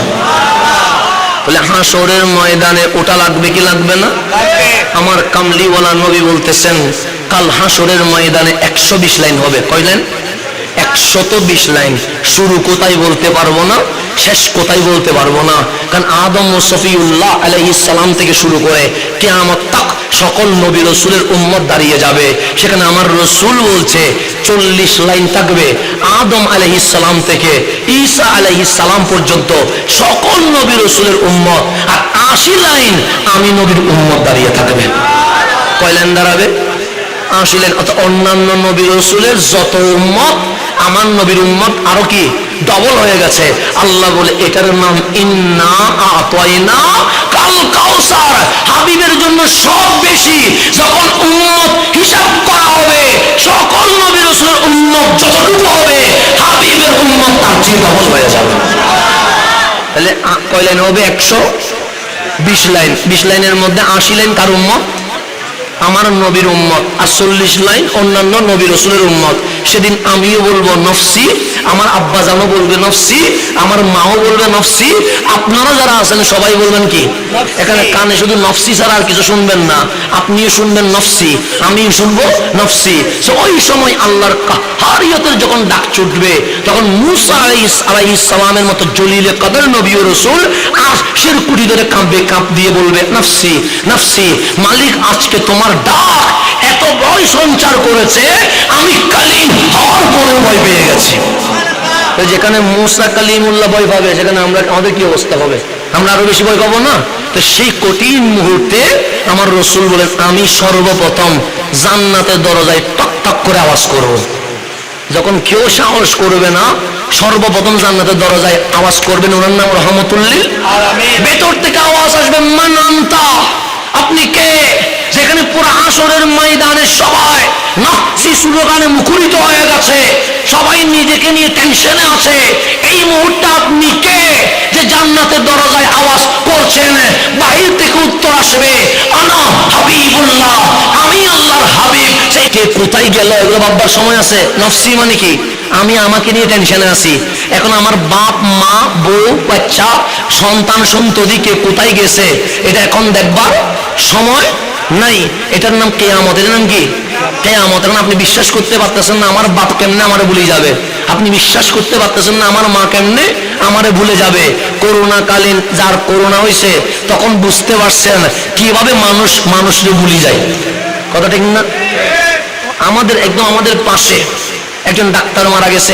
বলে হাসরের ময়দানে ওটা লাগবে কি লাগবে না? আমার কামলিওয়ালা নবী বলতেছেন কাল হাসরের ময়দানে 120 লাইন হবে। কয় লাইন? 120 লাইন। শুরু কোথায় বলতে পারবো না, শেষ কোথায় বলতে পারবো না। কারণ আদম ও সফিউল্লাহ আলাইহিস সালাম থেকে শুরু করে কিয়ামত তাক সকল নবী রসুলের উম্মত দাঁড়িয়ে যাবে। সেখানে আমার রসুল বলছে 40 লাইন থাকবে আদম আলাইহিস সালাম থেকে ঈসা আলাইহিস সালাম পর্যন্ত সকল নবী রসুলের উম্মত, আর 80 লাইন আমি নবীর উম্মত দাঁড়িয়ে থাকবে। কয় লাইন দাঁড়াবে? 80 লাইন। অর্থাৎ অন্যান্য নবী রসুলের যত উম্মত আমার নবীর উম্মত আরো কি ডবল হয়ে গেছে। আল্লাহ বলে এটার নাম ইন্না আতাইনা কাল কাউসার। হাবিবের জন্য সব বেশি। যখন উম্মত হিসাব করা হবে সকল নবী রাসূলের উম্মত যতটুকু হবে হাবিবের উম্মত তার চেয়ে ডবল হয়ে যাবে। তাহলে কয় লাইন হবে? 120 লাইন। 20 লাইনের মধ্যে 80 লাইন কার উম্মত? আমার নবীর উম্মত। আর 40 লাইন অন্যান্য নবী রাসূলের উম্মত। সেদিন আমিও বলবো নফসি, আমার আব্বা জানও বলবে নফসি, আমার মাও বলবে নফসি, আপনারা যারা আছেন সবাই বলবেন কি? এখানে কানে শুধু নফসি ছাড়া আর কিছু শুনবেন না। আপনিও শুনবেন নফসি, আমিও শুনবো নফসি। ওই সময় আল্লাহর কাহারিয়তের যখন ডাক ছুটবে তখন মূসা আলাইহিস সালামের মতো জলিলে কদর নবী ও রাসূল আরশের কুটি ধরে কাঁপবে, কাঁপ দিয়ে বলবে নফসি নফসি। মালিক আজকে তোমার ডাক এত ভয় সঞ্চার করেছে আমি কালিম হওয়ার পরে ভয় পেয়ে গেছি। যেখানে মূসা কালিমুল্লাহ ভয় পাবে সেখানে আমাদের কি অবস্থা হবে? আমরা আরো বেশি ভয় পাবো না? তো সেই কঠিন মুহূর্তে আমার রাসূল বলেন আমি সর্বপ্রথম জান্নাতের দরজায় টক টক করে আওয়াজ করব। যখন কেউ সাহস করবে না সর্বপ্রথম জান্নাতের দরজায় আওয়াজ করবেন ওনার নাম রহমাতুল লিল আলামিন। ভেতর থেকে আওয়াজ আসবে মান আনতা, আপনি কে? যেখানে পুরো হাসরের ময়দানে সবাই নাফসি স্লোগানে মুখরিত হয়ে গেছে, সবাই নিজেকে নিয়ে টেনশনে আছে। এই মুহূর্তে আপনি কে যে জান্নাতের দরজায় আওয়াজ করছেন? বাহির থেকে উত্তর আসবে আনা হাবিবুল্লাহ, আমি আল্লাহর হাবিব। সেই কে কোথায় গেল এগুলো ভাববার সময় আছে? নফসি মানে কি? আমি আমাকে নিয়ে টেনশনে আছি। এখন আমার বাপ মা বউ বাচ্চা সন্তান সন্ততি কে কোথায় গেছে এটা এখন দেখবার সময় নাই। এটার নাম কিয়ামত। এটার নাম কি? কিয়ামত। এখন আপনি বিশ্বাস করতে পারতেছেন না আমার বাপ কেমনে আমারে ভুলে যাবে, আপনি বিশ্বাস করতে পারতেছেন না আমার মা কেমনে আমারে ভুলে যাবে। করোনা কালীন যার করোনা হয়েছে তখন বুঝতে পারছেন কিভাবে মানুষ মানুষকে ভুলে যায়। কথা ঠিক না? আমাদের একদম আমাদের পাশে একজন ডাক্তার মারা গেছে,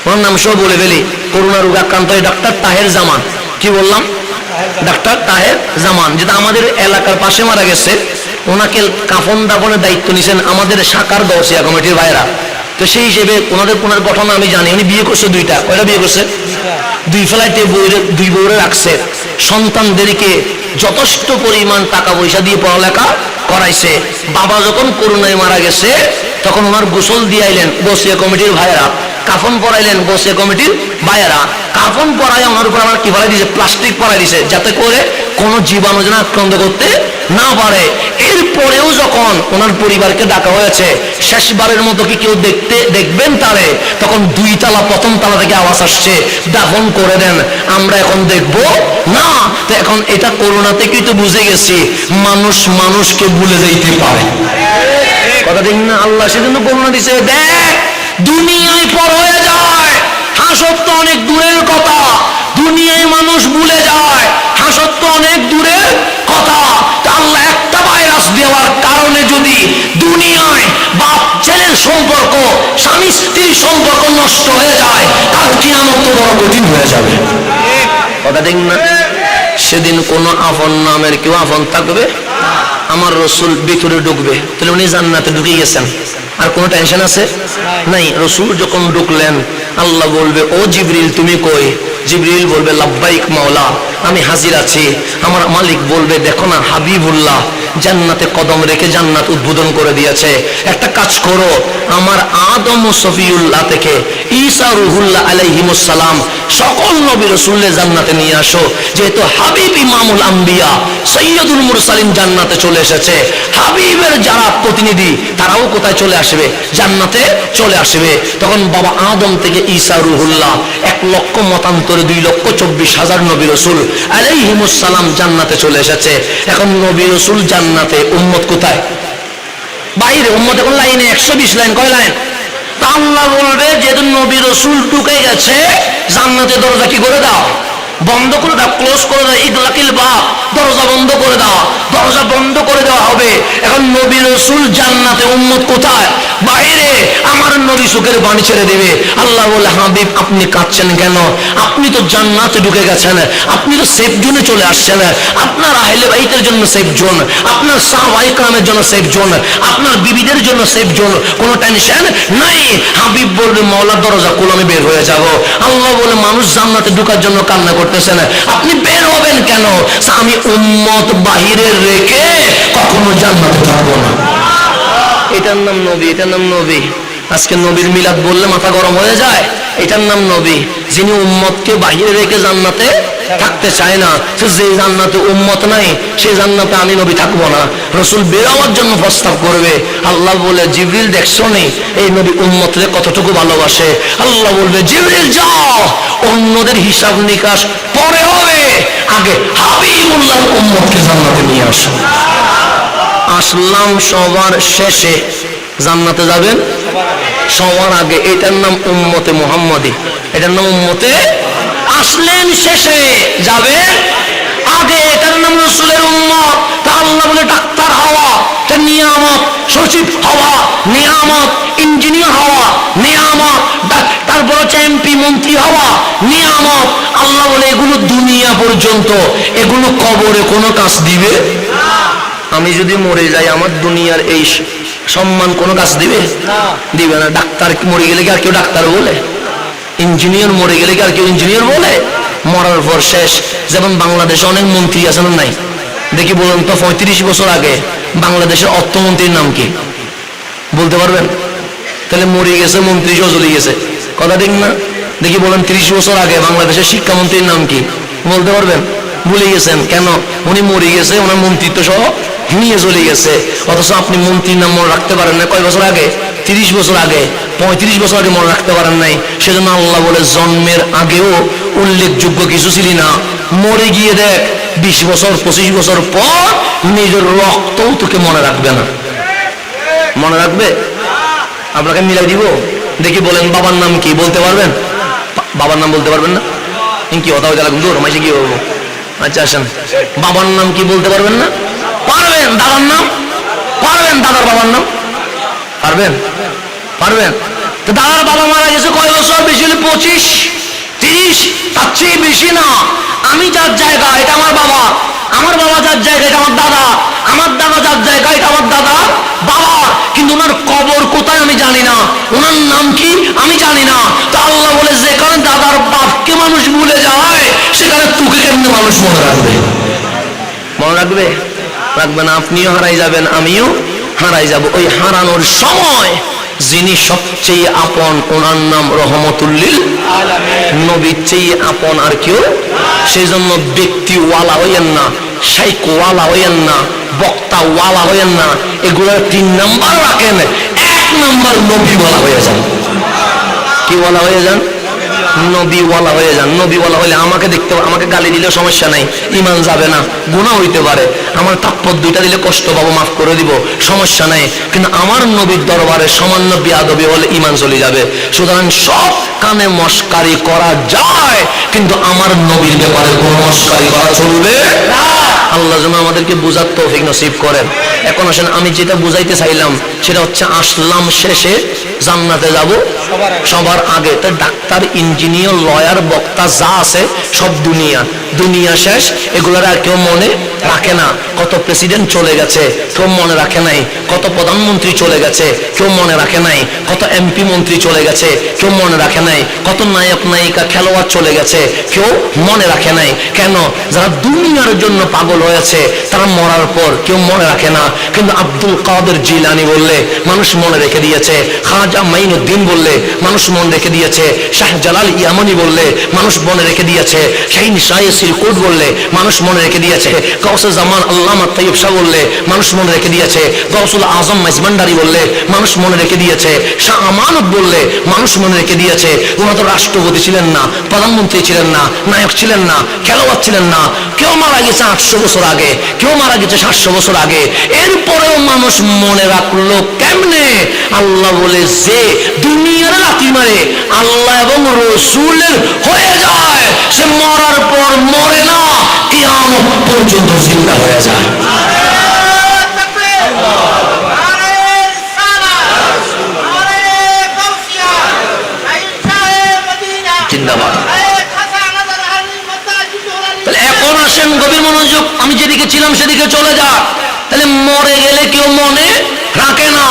ওনার নাম সব বলে ফেলি, করোনা রোগে আক্রান্ত হয়ে ডাক্তার তাহের জামান। কি বললাম? ডাক্তার তাহের জামান, যেটা আমাদের এলাকার পাশে মারা গেছে। ওনাকে কাফন দাফনের দায়িত্ব নিয়েছেন আমাদের শাখার দর্শিয়া কমিটির ভাইরা। তো সেই হিসেবে ওনাদের ঘটনা আমি জানি। উনি বিয়ে করছে দুইটা। কয়টা বিয়ে করছে? দুই ফ্লাইটে দুই বউরে রাখছে। সন্তানদেরকে যথেষ্ট পরিমাণ টাকা পয়সা দিয়ে পড়ালেখা করাইছে। বাবা যখন করোনায় মারা গেছে তখন ওনার গোসল দিয়ে আইলেন বসিয়া কমিটির ভাইয়েরা, কাফন পরাইলেন বসিয়া কমিটির ভাইয়েরা। কাফন পরাই ওনার উপর আমার কি পরাই দিয়েছে? প্লাস্টিক পরাই দিয়েছে, যাতে করে কোনো জীবাণু যেন আক্রান্ত করতে না পারে। এরপরেও যখন ওনার পরিবারকে ডাকা হয়েছে শেষবারের মতো কি কেউ দেখবেন তারে, তখন দুই তালা প্রথম তালা থেকে আওয়াজ আসছে দাফন করে দেন, আমরা এখন দেখব না। তো এখন এটা করোনা থেকেই তো বুঝে গেছি মানুষ মানুষকে ভুলে যাইতে পারে। কথা ঠিক না? আল্লাহ সেজন্য করোনা দিছে। দেখ দুনিয়ায় পর হয়ে যায়, হাসত তো অনেক দূরের কথা। দুনিয়ায় মানুষ ভুলে যায়, হাসত তো অনেক দূরের কথা। আল্লাহ একটা ভাইরাস দেওয়ার কারণে যদি দুনিয়ায় বাপ ছেলের সম্পর্ক, স্বামী স্ত্রীর সম্পর্ক নষ্ট হয়ে যায়, তার কিয়ামত তো বড় কঠিন হয়ে যাবে। কথা ঠিক না? সেদিন কোন আপন নামের কেউ আপন থাকবে? আমার রসুল ভিতরে ঢুকবে, তাহলে উনি জান্নাতে ঢুকে গেছেন, আর কোনো টেনশন আছে নাই। রসুল যখন ঢুকলেন আল্লাহ বলবে ও জিবরিল তুমি কই? জিবরিল বলবে লাব্বাইক মাওলা, আমি হাজির আছি। আমার মালিক বলবে দেখো না হাবিবুল্লাহ জান্নাতে কদম রেখে জান্নাত উদ্বোধন করে দিয়েছে। একটা কাজ করো, আমার আদম ও সফিউল্লাহ থেকে ঈসা রুহুল্লাহ আলাইহিমুস সালাম সকল নবী রাসূলকে জান্নাতে নিয়ে আসো। যেহেতু হাবিব ইমামুল আম্বিয়া সৈয়দুল মুরসালিন জান্নাতে চলে এসেছে, হাবিবের যারা প্রতিনিধি তারাও কোথায় চলে আসবে? জান্নাতে চলে আসবে। তখন বাবা আদম থেকে ঈসা রুহুল্লাহ 1,00,000 মতান্তরে 2,24,000 নবী রাসূল আলাইহিমুস সালাম জান্নাতে চলে এসেছে। এখন নবী রাসূল জান্নাতে, উম্মত কোথায়? বাইরে। উম্মত এখন লাইনে 120 লাইন। কয় লাইন? তা আল্লাহ বলবে যেহেতু নবী রাসূল ঢুকে গেছে জান্নাতে, দরজা কি করে দাও? বন্ধ করে দাও, ক্লোজ করে দাও। ইগলাকিল বাব, দরজা বন্ধ করে দাও। দরজা বন্ধ করে দেওয়া হবে। এখন নবী রাসূল জান্নাতে, উম্মত কোথায়? বাইরে। আমার নবী সুখের বাণী ছেড়ে দেবে। আল্লাহ বলে হাবিব আপনি কাঁদছেন কেন? আপনি তো জান্নাতে ঢুকে গেছেন, আপনি তো সেফ জোনে চলে আসছেন। আপনার আহলে বাইতের জন্য সেফ জোন, আপনার সাহাবায়ে কেরামের জন্য সেফ জোন, আপনার বিবিদের জন্য সেফ জোন, কোনো টেনশন নাই। হাবিব বলবে মাওলার দরজা খুলে আমি বের হয়ে যাব। আল্লাহ বলে মানুষ জান্নাতে ঢোকার জন্য কান্না করতেছেন, আপনি বের হবেন কেন? আমি উম্মত বাহিরে রেখে কখনো জান্নাতে যাবো না। এটার নাম নবী, এটার নাম নবী। আজকে নবীর মিলাদ বললে মাথা গরম হয়ে যায়। এটার নাম নবী, যিনি উম্মতকে বাহিরে রেখে জান্নাতে থাকতে চায় না। যে জান্নাতে উম্মত নাই সেই জান্নাতে আমি নবী থাকবো না। রাসূল বের হওয়ার জন্য প্রস্তাব করবে। আল্লাহ বলে জিবরিল দেখছো নি এই নবী উম্মতরে কতটুকু ভালোবাসে? আল্লাহ বলবে জিবরিল যাও, অন্যদের হিসাব নিকাশ পরে হবে, আগে হাবিবুল্লাহর উম্মতকে জান্নাতে নিয়ে আসো। আসলাম সবার শেষে, জান্নাতে যাবেন সবার আগে। এটার নাম উম্মতে মুহাম্মাদি, এটার নাম উম্মতে। আসলেন শেষে, যাবেন আগে, এটার নাম রাসূলের উম্মত। তা আল্লাহ বলে ডাক্তার হওয়া এটা নিয়ামত, সচিব হওয়া নিয়ামত, ইঞ্জিনিয়ার হওয়া নিয়ামত, তারপর হচ্ছে এমপি মন্ত্রী হওয়া নিয়ামত। আল্লাহ বলে এগুলো দুনিয়া পর্যন্ত, এগুলো কবরে কোনো কাজ দিবে? আমি যদি মরে যাই আমার দুনিয়ার এই সম্মান কোনো কাজ দিবে? দিবে না। ডাক্তার মরে গেলে কি আর কেউ ডাক্তার বলে? ইঞ্জিনিয়ার মরে গেলে কি আর কেউ ইঞ্জিনিয়ার বলে? মরার পর শেষ। যেমন বাংলাদেশে অনেক মন্ত্রী আছেন নাই? দেখি বলুন তো 35 বছর আগে বাংলাদেশের অর্থমন্ত্রীর নাম কি বলতে পারবেন? তাহলে মরে গেছে মন্ত্রী সহ চলে গেছে। কথা ঠিক না? দেখি বলেন 30 বছর আগে বাংলাদেশের শিক্ষামন্ত্রীর নাম কি বলতে পারবেন? ভুলে গেছেন। কেন? উনি মরে গেছে, ওনার মন্ত্রিত্ব সহ নিয়ে চলে গেছে, অথচ আপনি মন্ত্রীর নাম মনে রাখতে পারেন না। কয় বছর আগে? 30 বছর আগে, 35 বছর আগে মনে রাখতে পারেন নাই। সেজন্য আল্লাহ বলে জন্মের আগেও উল্লেখযোগ্য কিছু ছিলি না, মরে গিয়ে দেখ 20 বছর 25 বছর পর নিজের রক্তও তোকে মনে রাখবে না। মনে রাখবে? আপনাকে মিলাই দিব। দেখি বলেন বাবার নাম কি বলতে পারবেন? বাবার নাম বলতে পারবেন না? কি কথা হয়ে লাগবে, দূর মাসে কি বলবো? আচ্ছা আসেন, বাবার নাম কি বলতে পারবেন না? পারবেন। দাদার নাম পারবেন? দাদার বাবার নাম পারবেন? পারবেন। তো দাদার বাবা মারা গেছে কয় বছর? বেশি হলে 25 30, তার চেয়ে বেশি না। আমি যার জায়গা এটা আমার বাবা, আমার বাবা যার জায়গা এটা আমার দাদা, আমার দাদা যার জায়গা এটা আমার দাদা বাবা, কিন্তু ওনার কবর কোথায় আমি জানি না, ওনার নাম কি আমি জানি না। তা আল্লাহ বলে যেখানে দাদার বাপকে মানুষ ভুলে যায় সেখানে তোকে কেমনে মানুষ মনে রাখবে? মনে রাখবে? রাখবে না। আপনিও হারাই যাবেন, আমিও হারাই যাব। ওই হারানোর সময় যিনি সবচেয়ে আপন ওনার নাম রহমতুল্লিল আলামিন। নবীর চেয়ে আপন আর কেউ। সেই জন্য ব্যক্তিওয়ালা হইয়েন না, শাইকওয়ালা হইয়েন না, বক্তাওয়ালা হইয়েন না। এগুলোর 3 নাম্বার রাখেন, 1 নাম্বার নবীওয়ালা হয়ে যান। কি ওয়ালা হয়ে যান? নবীওয়ালা হয়ে যান। নবীওয়ালা হলে আমাকে দেখতে, আমাকে গালি দিলে সমস্যা নাই, ইমান যাবে না, গুনাহ হইতে পারে। আমার তাপ্পর 2টা দিলে কষ্ট পাবো, মাফ করে দিব, সমস্যা নাই। কিন্তু আমার নবীর দরবারে সামান্য বেয়াদবি হলে ইমান চলে যাবে। সুতরাং সব কানে মস্কারি করা যায়, কিন্তু আমার নবীর ব্যাপারে কোনো মস্কারি করা চলবে না। আল্লাহ যেন আমাদেরকে বুঝার তৌফিক নসিব করেন। এখন আসেন, আমি যেটা বুঝাইতে চাইলাম সেটা হচ্ছে আসলাম শেষে, জান্নাতে যাব সবার আগে। তো ডাক্তার, ইঞ্জিনিয়ার, লয়ার, বক্তা যা আছে সব দুনিয়া শেষ। এগুলোর আর কেউ মনে রাখে না। কত প্রেসিডেন্ট চলে গেছে, কেউ মনে রাখে নাই। কত প্রধানমন্ত্রী চলে গেছে, কেউ মনে রাখে নাই। কত এমপি মন্ত্রী চলে গেছে, কেউ মনে রাখে নাই। কত নায়ক নায়িকা খেলোয়াড় চলে গেছে, কেউ মনে রাখে নাই। কেন? যারা দুনিয়ার জন্য পাগল হয়েছে তারা মরার পর কেউ মনে রাখে না। কিন্তু আব্দুল কাদের জিলানী বললে মানুষ মনে রেখে দিয়েছে, খাজা মাইনুদ্দিন বললে মানুষ মনে রেখে দিয়েছে, শাহজালাল ইয়ামানি বললে মানুষ মনে রেখে দিয়েছে, শাহিন শাহ সিরকুট বললে মানুষ মনে রেখে দিয়েছে, গাউসে জামান আল্লামা তাইয়্যিব শাহ বললে মানুষ মনে রেখে দিয়েছে, গাউসুল আজম মাইজভান্ডারি বললে মানুষ মনে রেখে দিয়েছে, শাহ আমানত বললে মানুষ মনে রেখে দিয়েছে। ওনারা তো রাষ্ট্রপতি ছিলেন না, প্রধানমন্ত্রী ছিলেন না, নায়ক ছিলেন না, খেলোয়াড় ছিলেন না। কেউ মারা গেছে 800 বছর আগে, কেউ মারা গেছে 700 বছর আগে। এরপরেও মানুষ মনে রাখলো কেমনে? আল্লাহ বলে যে দুনিয়ার লাথি মারে আল্লাহ এবং রসুলের হয়ে যায়, সে মরার পর মরে না, কিয়ামত পর্যন্ত জিন্দা হয়ে যায়। জিন্দাবাদ। তাহলে এখন আসেন গভীর মনোযোগ, আমি যেদিকে ছিলাম সেদিকে চলে যা। তাহলে মরে গেলে কেউ মনে রাখে না।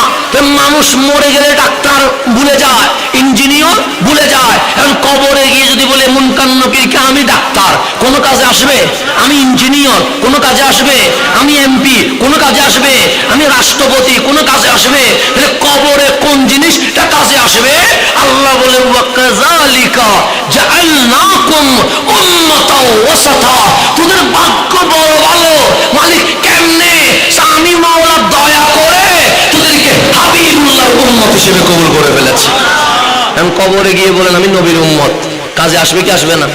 মানুষ মরে গেলে ডাক্তার ভুলে যায়, ইঞ্জিনিয়ার ভুলে যায়। এখন কবরে গিয়ে যদি বলে মুনকার নকিরকে আমি ডাক্তার, কোনো কাজে আসবে? আমি ইঞ্জিনিয়ার, কোনো কাজে আসবে? আমি এমপি, কোনো কাজে আসবে? আমি রাষ্ট্রপতি, কোনো কাজে আসবে? তাহলে কবরে কোন জিনিসটা কাজে আসবে? আল্লাহ বলে ওয়াকাযালিকা জাআলনাকুম উম্মাতাও ওয়াসাতা। তোদের ভাগ্য বড় ভালো। মালিক কেমনে? আমি মাওলা দয়া করে তোদেরকে হাবিবুল্লাহর উম্মত হিসেবে কবুল করে ফেলেছি। এখন কবরে গিয়ে বলেন আমি নবীর উম্মত, কাজে আসবে কি আসবে না?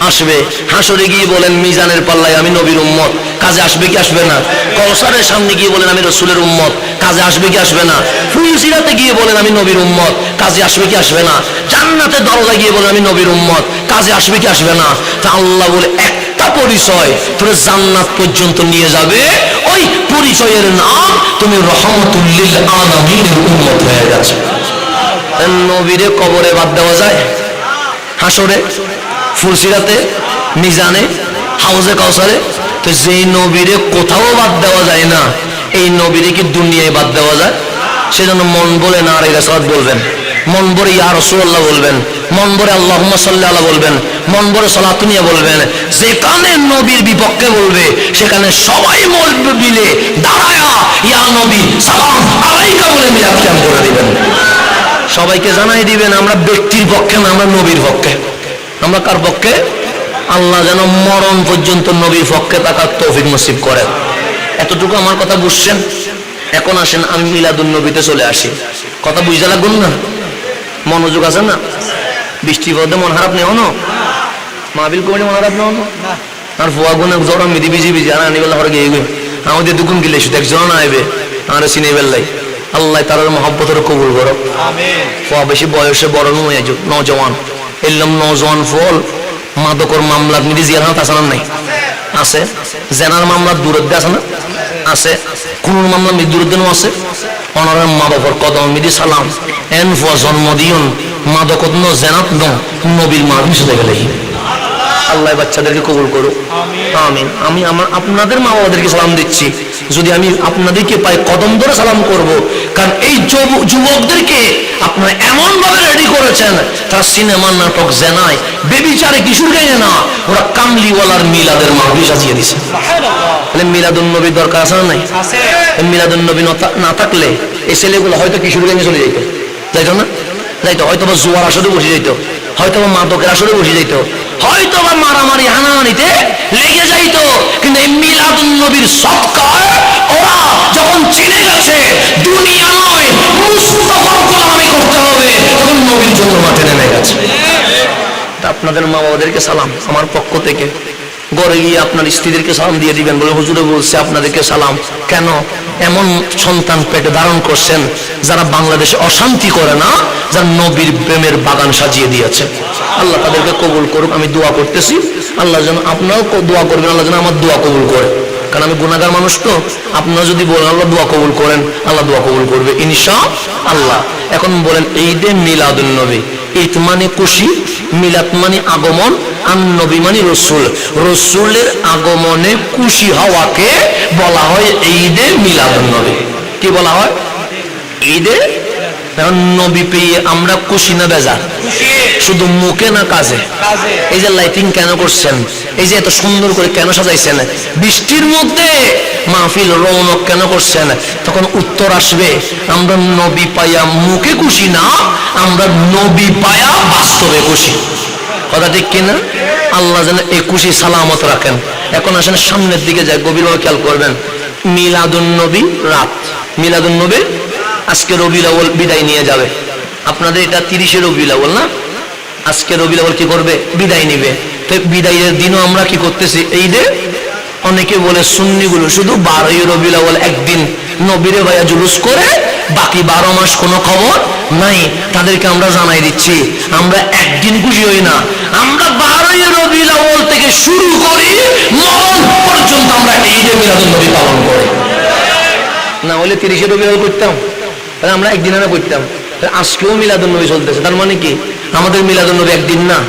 আসবে। হাসরে গিয়ে বলেন মিজানের পাল্লায় আমি নবীর উম্মত, কাজে আসবে কি আসবে না? কওসারের সামনে গিয়ে বলেন আমি রাসূলের উম্মত, কাজে আসবে কি আসবে না? ফুলসিরাতে গিয়ে বলেন আমি নবীর উম্মত, কাজে আসবে কি আসবে না? জান্নাতের দরজায় গিয়ে বলেন আমি নবীর উম্মত, কাজে আসবে কি আসবে না? তা আল্লাহ বলে একটা পরিচয় তোরে জান্নাত পর্যন্ত নিয়ে যাবে, ওই পরিচয়ের নাম তুমি রহমতুল লিল আলামিনের উম্মত হয়ে গেছো। নবীরে কবরে বাদ দেওয়া যায়? হাসরে, ফুলসিরাতে, মিজানে, হাউজে কাউসারে? তো যেই নবীরে কোথাও বাদ দেওয়া যায় না, এই নবীরে কি দুনিয়ায় বাদ দেওয়া যায়? সেজন্য মন বলে না আলাইহিস সালাত বলবেন, মন ভরে ইয়া রাসূলুল্লাহ বলবেন, মন ভরে আল্লাহুম্মা সাল্লি আলা বলবেন, মন ভরে সালাতু নিয়া বলবেন। যেখানে নবীর বিপক্ষে বলবে সেখানে সবাই বলবে মিলে দাঁড়ায়া ইয়া নবী সালাম আলাইকা বলে মিলাদ ক্যাম্প করে দিবেন। সবাইকে জানাই দিবেন আমরা ব্যক্তির পক্ষে না, আমরা নবীর পক্ষে। আমরা কার পক্ষে? আল্লাহ যেন মরণ পর্যন্ত নবীর পক্ষে থাকার তৌফিক নসিব করেন। এতটুকু আমার কথা বুঝছেন? এখন আসেন আমি মিলাদুন নবীতে চলে আসি। কথা বুঝতে লাগবেন না? মনোযোগ আছে না? বৃষ্টি পদে মন খারাপ নেই হনো, মাহবিল কমিটি মন খারাপ নেই হনো, আর ফুয়া গুনে জ্বর মিদি বিজি বিজি আর আনি বেলা হরে গিয়ে গিয়ে আমাদের দুগুণ গিলে শুধু একজন না আইবে আর চিনে বেল্লাই। আল্লাহ তার মহব্বতের কবুল করো। ফুয়া বেশি বয়সে বড় নজওয়ান এলাম নজওয়ান ফল মাদকর মামলা মিদি জিয়ার হাত আছে না? নাই আছে। জেনার মামলা দূরত্বে আছে না? আছে। কোন মামলা মিদি দূরত্বেও আছে। অনারের মা বাবার কদম মিদি সালাম এন ফুয়া জন্ম দিয়ন মাদকত ন জেনাত ন নবীর মা মিশে গেলে আল্লাহ বাচ্চাদেরকে কবুল করুক। আমিন। আমি আপনাদের মা বাবাদেরকে সালাম দিচ্ছি। যদি আমি আপনাদেরকে পাই কদম ধরে সালাম করব, কারণ এই যুবকদেরকে আপনারা এমন ভাবে রেডি করেছেন, তারা সিনেমা নাটক জেনায় বেবিচারে কিশোর গায়ে না, ওরা কামলিওয়ালার মিলাদের মাহফিল সাজিয়ে দিছে। তাহলে মিলাদুন নবীর দরকার আছে না? নাই। মিলাদুন নবী না থাকলে এই ছেলেগুলো হয়তো কিশোর গায়ে চলে যেত, যাইতো না? যাইতো। হয়তো বা জুয়ার আসরে বসে যেত, হয়তো বা মাদকের আসরে বসে যেত, হয়তো বা মারামারি হানাহানিতে লেগে যাইতো। কিন্তু এই মিলাদুন নবীর সৎকার ওরা যখন চিনে গেছে দুনিয়া নয় মুস্তাফার গোলামি করতে হবে, তখন নবীর জন্য মাঠে নেমে গেছে। আপনাদের মা বাবাদেরকে সালাম আমার পক্ষ থেকে। ঘরে গিয়ে আপনার স্ত্রীদেরকে সালাম দিয়ে দিবেন, বলে হুজুরে বলছে আপনাদেরকে সালাম। কেন? এমন সন্তান পেটে ধারণ করছেন যারা বাংলাদেশে অশান্তি করে না, যারা নবীর প্রেমের বাগান সাজিয়ে দিয়েছে। আল্লাহ তাদেরকে কবুল করুক। আমি দোয়া করতেছি আল্লাহ যেন, আপনারাও দোয়া করবেন আল্লাহ যেন আমার দোয়া কবুল করে, কারণ আমি গুনাহগার মানুষ তো। আপনারা যদি বলেন আল্লাহ দোয়া কবুল করেন, আল্লাহ দোয়া কবুল করবে ইনশাআল্লাহ। এখন বলেন ঈদে মিলাদুন নবী, ঈদ মানে খুশি, মিলাদ মানে আগমন, আর নবী মানে রসুল। রসুলের আগমনে খুশি হওয়াকে বলা হয় ঈদে মিলাদুন নবী। কি বলা হয়? ঈদে নবী পেয়ে আমরা খুশি না বেজার? শুধু মুখে না কাজে? এই যে লাইটিং কেন করছেন, এই যে এত সুন্দর করে কেন সাজাইছেন, বৃষ্টির মধ্যে মাহফিল রৌনক কেন করছেন, তখন উত্তর আসবে আমরা নবী পাইয়া মুখে খুশি না, আমরা নবী পাইয়া বাস্তবে খুশি। কথা ঠিক কিনা? আল্লাহ যেন এই খুশি সালামত রাখেন। এখন আসেন সামনের দিকে যায়, গভীরভাবে খেয়াল করবেন। মিলাদুন নবী রাত, মিলাদুন নবী আজকে রবিউল আউয়াল বিদায় নিয়ে যাবে। আপনাদের এটা 30শে রবিউল আউয়াল না? আজকে রবিউল আউয়াল কি করবে? বিদায় নিবে। তো বিদায়ের দিনও আমরা কি করতেছি? ঈদে অনেকে বলে সুন্নিগুলো শুধু 12ই রবিউল আউয়াল একদিন নবীরে ভাইয়া জুলুস করে, বাকি 12 মাস কোনো খবর নাই। তাদেরকে আমরা জানাই দিচ্ছি আমরা একদিন খুশি হই না, আমরা 12ই রবিউল আউয়াল থেকে শুরু করি মরণ পর্যন্ত আমরা ঈদে মিলাদুন নবী পালন করি। না হলে 30শে রবিউল আউয়াল করতাম, তাহলে আমরা একদিন না করতাম। আজকেও মিলাদুন নবী চলতেছে, তার মানে কি আমাদের মিলাদুন নবী একদিন না,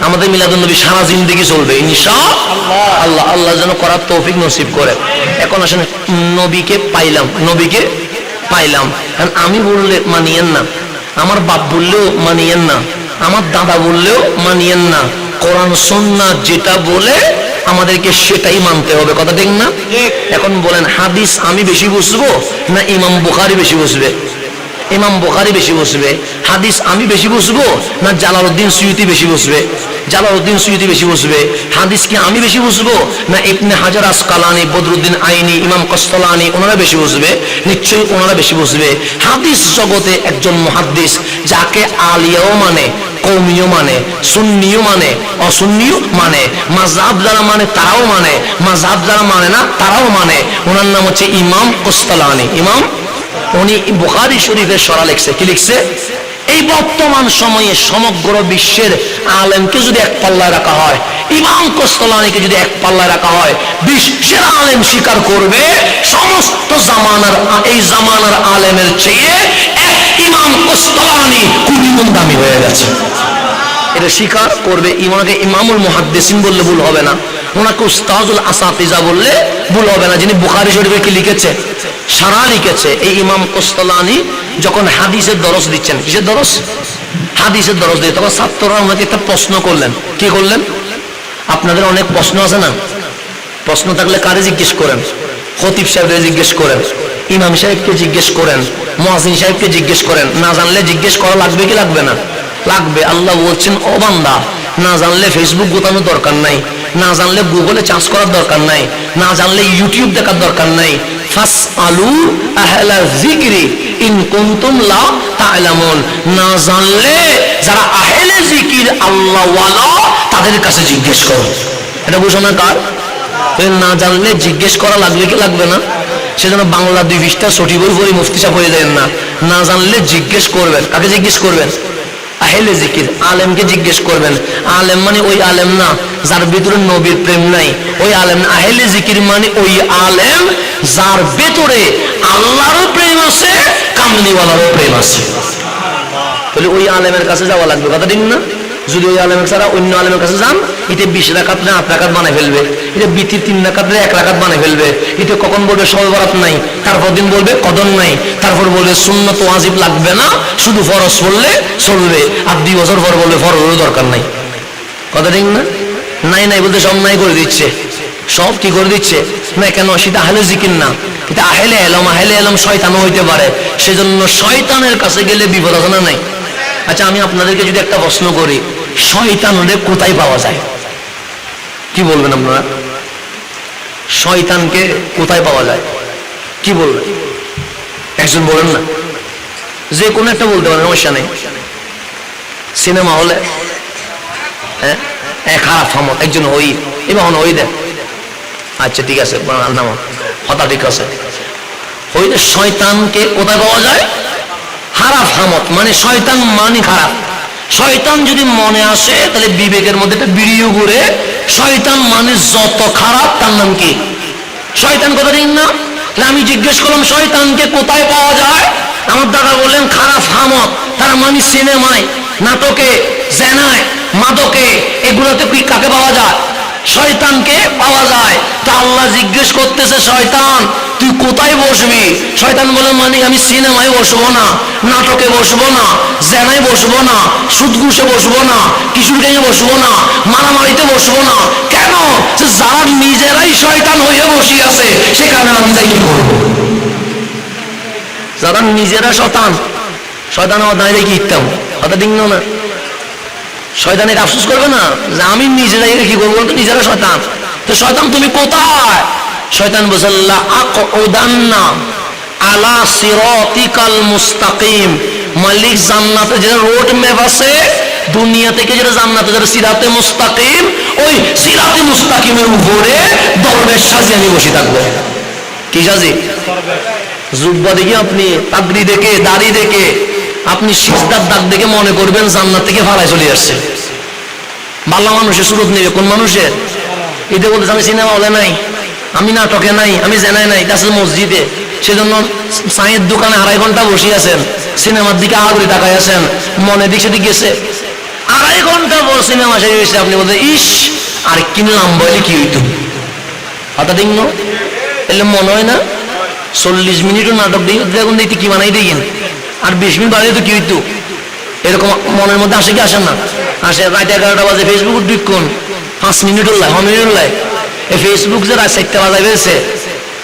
আমাদের মিলাদুন নবী সারা জিন্দেগি চলবে ইনশাআল্লাহ। আল্লাহ যেন করার তৌফিক নসিব করে। এখন আসেন নবীকে পাইলাম, নবীকে পাইলাম, আমি বললে মানিয়েন না, আমার বাপ বললেও মানিয়েন না, আমার দাদা বললেও মানিয়েন না। কোরআন সুন্নাহ যেটা বলে আমাদেরকে সেটাই মানতে হবে। কথা ঠিক না? এখন বলেন হাদিস আমি বেশি বুঝবো না ইমাম বুখারী বেশি বুঝবে? ইমাম বুখারী বেশি বুঝবে। হাদিস আমি বেশি বুঝবো না জালালউদ্দিন সুয়ুতি বেশি বুঝবে? জালালউদ্দিন সুয়ুতি বেশি বুঝবে। হাদিস কি আমি বেশি বুঝবো না ইবনে হাজার আসকালানি, বদরুদ্দিন আইনি, ইমাম কসতালানি ওনারা বেশি বুঝবে? নিশ্চয়ই ওনারা বেশি বুঝবে। হাদিস জগতে একজন মুহাদ্দিস যাকে আলিয়াও মানে, কওমিও মানে, সুন্নিও মানে, অসুন্নিও মানে, মাযহাব যারা মানে তারাও মানে, মাযহাব যারা মানে না তারাও মানে। ওনার নাম হচ্ছে ইমাম কসতালানি। ইমাম, উনি বুখারী শরীফের সরা লিখছে। কি লিখছে? এই বর্তমান সময়ে সমগ্র বিশ্বের আলেমকে যদি এক পাল্লায় রাখা হয়, ইমাম কসতালানিকে যদি এক পাল্লায় রাখা হয়, বিশ্বের আলেম স্বীকার করবে সমস্ত জামানার, এই জামানার আলেমের চেয়ে এক ইমাম কসতালানি কোটি গুণ দামি হয়ে গেছে। এটা স্বীকার করবে। ওনাকে ইমামুল মুহাদ্দিসিন বললে ভুল হবে না, ওনাকে উস্তাজুল আসাতিজা বললে ভুল হবে না। যিনি বুখারী শরীফে কি লিখেছে? সারা লিখেছে। এই ইমাম কসতালানি যখন হাদিসের দরস দিচ্ছেন, কিসের দরস? হাদিসের দরস দিয়ে, তখন ছাত্ররা ওনাকে একটা প্রশ্ন করলেন। কি করলেন? আপনাদের অনেক প্রশ্ন আছে না? প্রশ্ন থাকলে কারে জিজ্ঞেস করেন? খতিব সাহেবকে জিজ্ঞেস করেন, ইমাম সাহেবকে জিজ্ঞেস করেন, মুয়াজ্জিন সাহেবকে জিজ্ঞেস করেন। না জানলে জিজ্ঞেস করা লাগবে কি লাগবে না? লাগবে। আল্লাহ বলছেন ও বান্দা, না জানলে ফেসবুক গোতানোর দরকার নাই, না জানলে গুগলে চার্জ করার দরকার নাই, না জানলে ইউটিউব দেখার দরকার নাই। ফাসআলু আহলা যিকরি ইন কুনতুম লা তা'লামুন। না জানলে যারা আহলে যিকির আল্লাহ ওয়ালা তাদের কাছে জিজ্ঞেস করো। এটা ঘোষণা কার? না জানলে জিজ্ঞেস করা লাগবে কি লাগবে না? সেজন্য বাংলা 2 পৃষ্ঠা ছটি বই পড়ে মুফতি সাহেব হয়ে যায় না। না জানলে জিজ্ঞেস করবেন। কাকে জিজ্ঞেস করবেন? আহলে যিকির, আলেমকে জিজ্ঞেস করবেন। আলেম মানে ওই আলেম না যার ভিতরে নবীর প্রেম নাই, ওই আলেম না। আহলে যিকির মানে ওই আলেম যার ভিতরে আল্লাহরও প্রেম আছে, কামলিওয়ালারও প্রেম আছে। তাহলে ওই আলেমের কাছে যাওয়া লাগবে, কথা ঠিক না? যদি ওই আলেমের ছাড়া অন্য আলেমের কাছে যান, এটা 20 রাকাত না 8 রাকাত বানায় ফেলবে, এটা বিতির 3 রাকাত 1 রাকাত বানায় ফেলবে। এটা কখন বলবে শবে বরাত নাই, তারপর দিন বলবে কদর নাই, তারপর বলবে সুন্নত ওয়াজিব লাগবে না, শুধু ফরজ পড়লে চলবে, আর 2 বছর পর বলবে ফরজেরও দরকার নাই। কথা ঠিক না? নাই নাই বলতে সব নাই করে দিচ্ছে, সব কি করে দিচ্ছে না। কেন? সেটা আহলে যিকির না, এটা আহলে ইলম। আহলে ইলম শয়তানও হইতে পারে, সেজন্য শয়তানের কাছে গেলে বিপদ আছে না নাই? আচ্ছা, আমি আপনাদেরকে যদি একটা প্রশ্ন করি, শয়তানরে কোথায় পাওয়া যায়? কি বলবেন আপনারা? শয়তানকে কোথায় পাওয়া যায়? কি বলবেন? একজন বলেন না, যে কোনো একটা বলতে পারেন, সমস্যা নেই। সিনেমা হলে, হ্যাঁ, খারাপ হামত একজন হই, এবার হই দেন। আচ্ছা ঠিক আছে, হতা ঠিক আছে। হইলে শয়তানকে কোথায় পাওয়া যায়? খারাপ হামত মানে শয়তান মানে খারাপ। শয়তান যদি মনে আসে তাহলে বিবেকের মধ্যে একটা বিড়িও ঘুরে, শয়তান মানে যত খারাপ তার নাম কি? শয়তান। কথা ঠিক না? আমি জিজ্ঞেস করলাম শয়তানকে কোথায় পাওয়া যায়? আমার দাদা বললেন খারাপ হামত, তার মানে সিনেমায়, নাটকে, জেনায়, মাদকে, এগুলোতে কি কাকে পাওয়া যায়? শয়তানকে পাওয়া যায়। তা আল্লাহ জিজ্ঞেস করতেছে শয়তান তুই কোথায় বসবি? শয়তান বলে মানে আমি সিনেমায় বসবো না, নাটকে বসবো না, জেনায় বসবো না, সুদঘুষে বসবো না, কিশোর গ্যাংয়ে বসবো না, মারামারিতে বসবো না। কেন? যারা নিজেরাই শয়তান হয়ে বসে আছে সেখানে আমি তাই কি করবো? যারা নিজেরা শয়তান, শয়তান আমার দাঁড়িয়ে কি ইত্যাম, কথা ঠিক না? শয়তানের আফসোস করবে না যে আমি নিজেরাই কি করবো? বলতো নিজেরা শয়তান। তো শয়তান তুমি কোথায়? শয়তান বলছে লা আকুদান্না আলা সিরাতিকাল মুস্তাকিম। মালিক জান্নাতে যে রোড ম্যাপ আছে, দুনিয়া থেকে যেটা জান্নাতে যেটা সিরাতে মুস্তাকিম, ওই সিরাতে মুস্তাকিমের উপরে দরবেশ সাজি আমি বসে থাকবো। কি সাজি? জুব্বা দেখে, আপনি পাগড়ি দেখে, দাড়ি দেখে, আপনি সিজদার দাগ দেখে মনে করবেন জান্নাত থেকে ভাড়ায় চলে আসছে। ভালো মানুষের সুরত নেবে। কোন মানুষের? এটা বলতে আমি সিনেমা হলে নাই, আমি নাটকে নাই, আমি জেনায় নাই, আসলে মসজিদে। সেজন্য চায়ের দোকানে 2.5 ঘন্টা বসে আছেন, সিনেমার দিকে আগুরি তাকাই আছেন, মনে দিক সেদিক গেছে। 2.5 ঘন্টা পর সিনেমা শেষ হয়েছে, আপনি বলছেন ইস আর কিনলাম বলে কি হইতো? হঠাৎ দিন এলে মনে হয় না 40 মিনিটও নাটক দিয়ে দেখুন দেখতে কি বানাই দেখেন, আর 20 মিনিট বাড়িয়ে তো কি হইতো? এরকম মনের মধ্যে আসে কি আসে না? আসে। রাত 11টা বাজে ফেসবুক ঢুকুন, 5 মিনিট লাই, 1 মিনিট লাই। এই ফেসবুক যে রাত 4টা বাজায় বেড়েছে,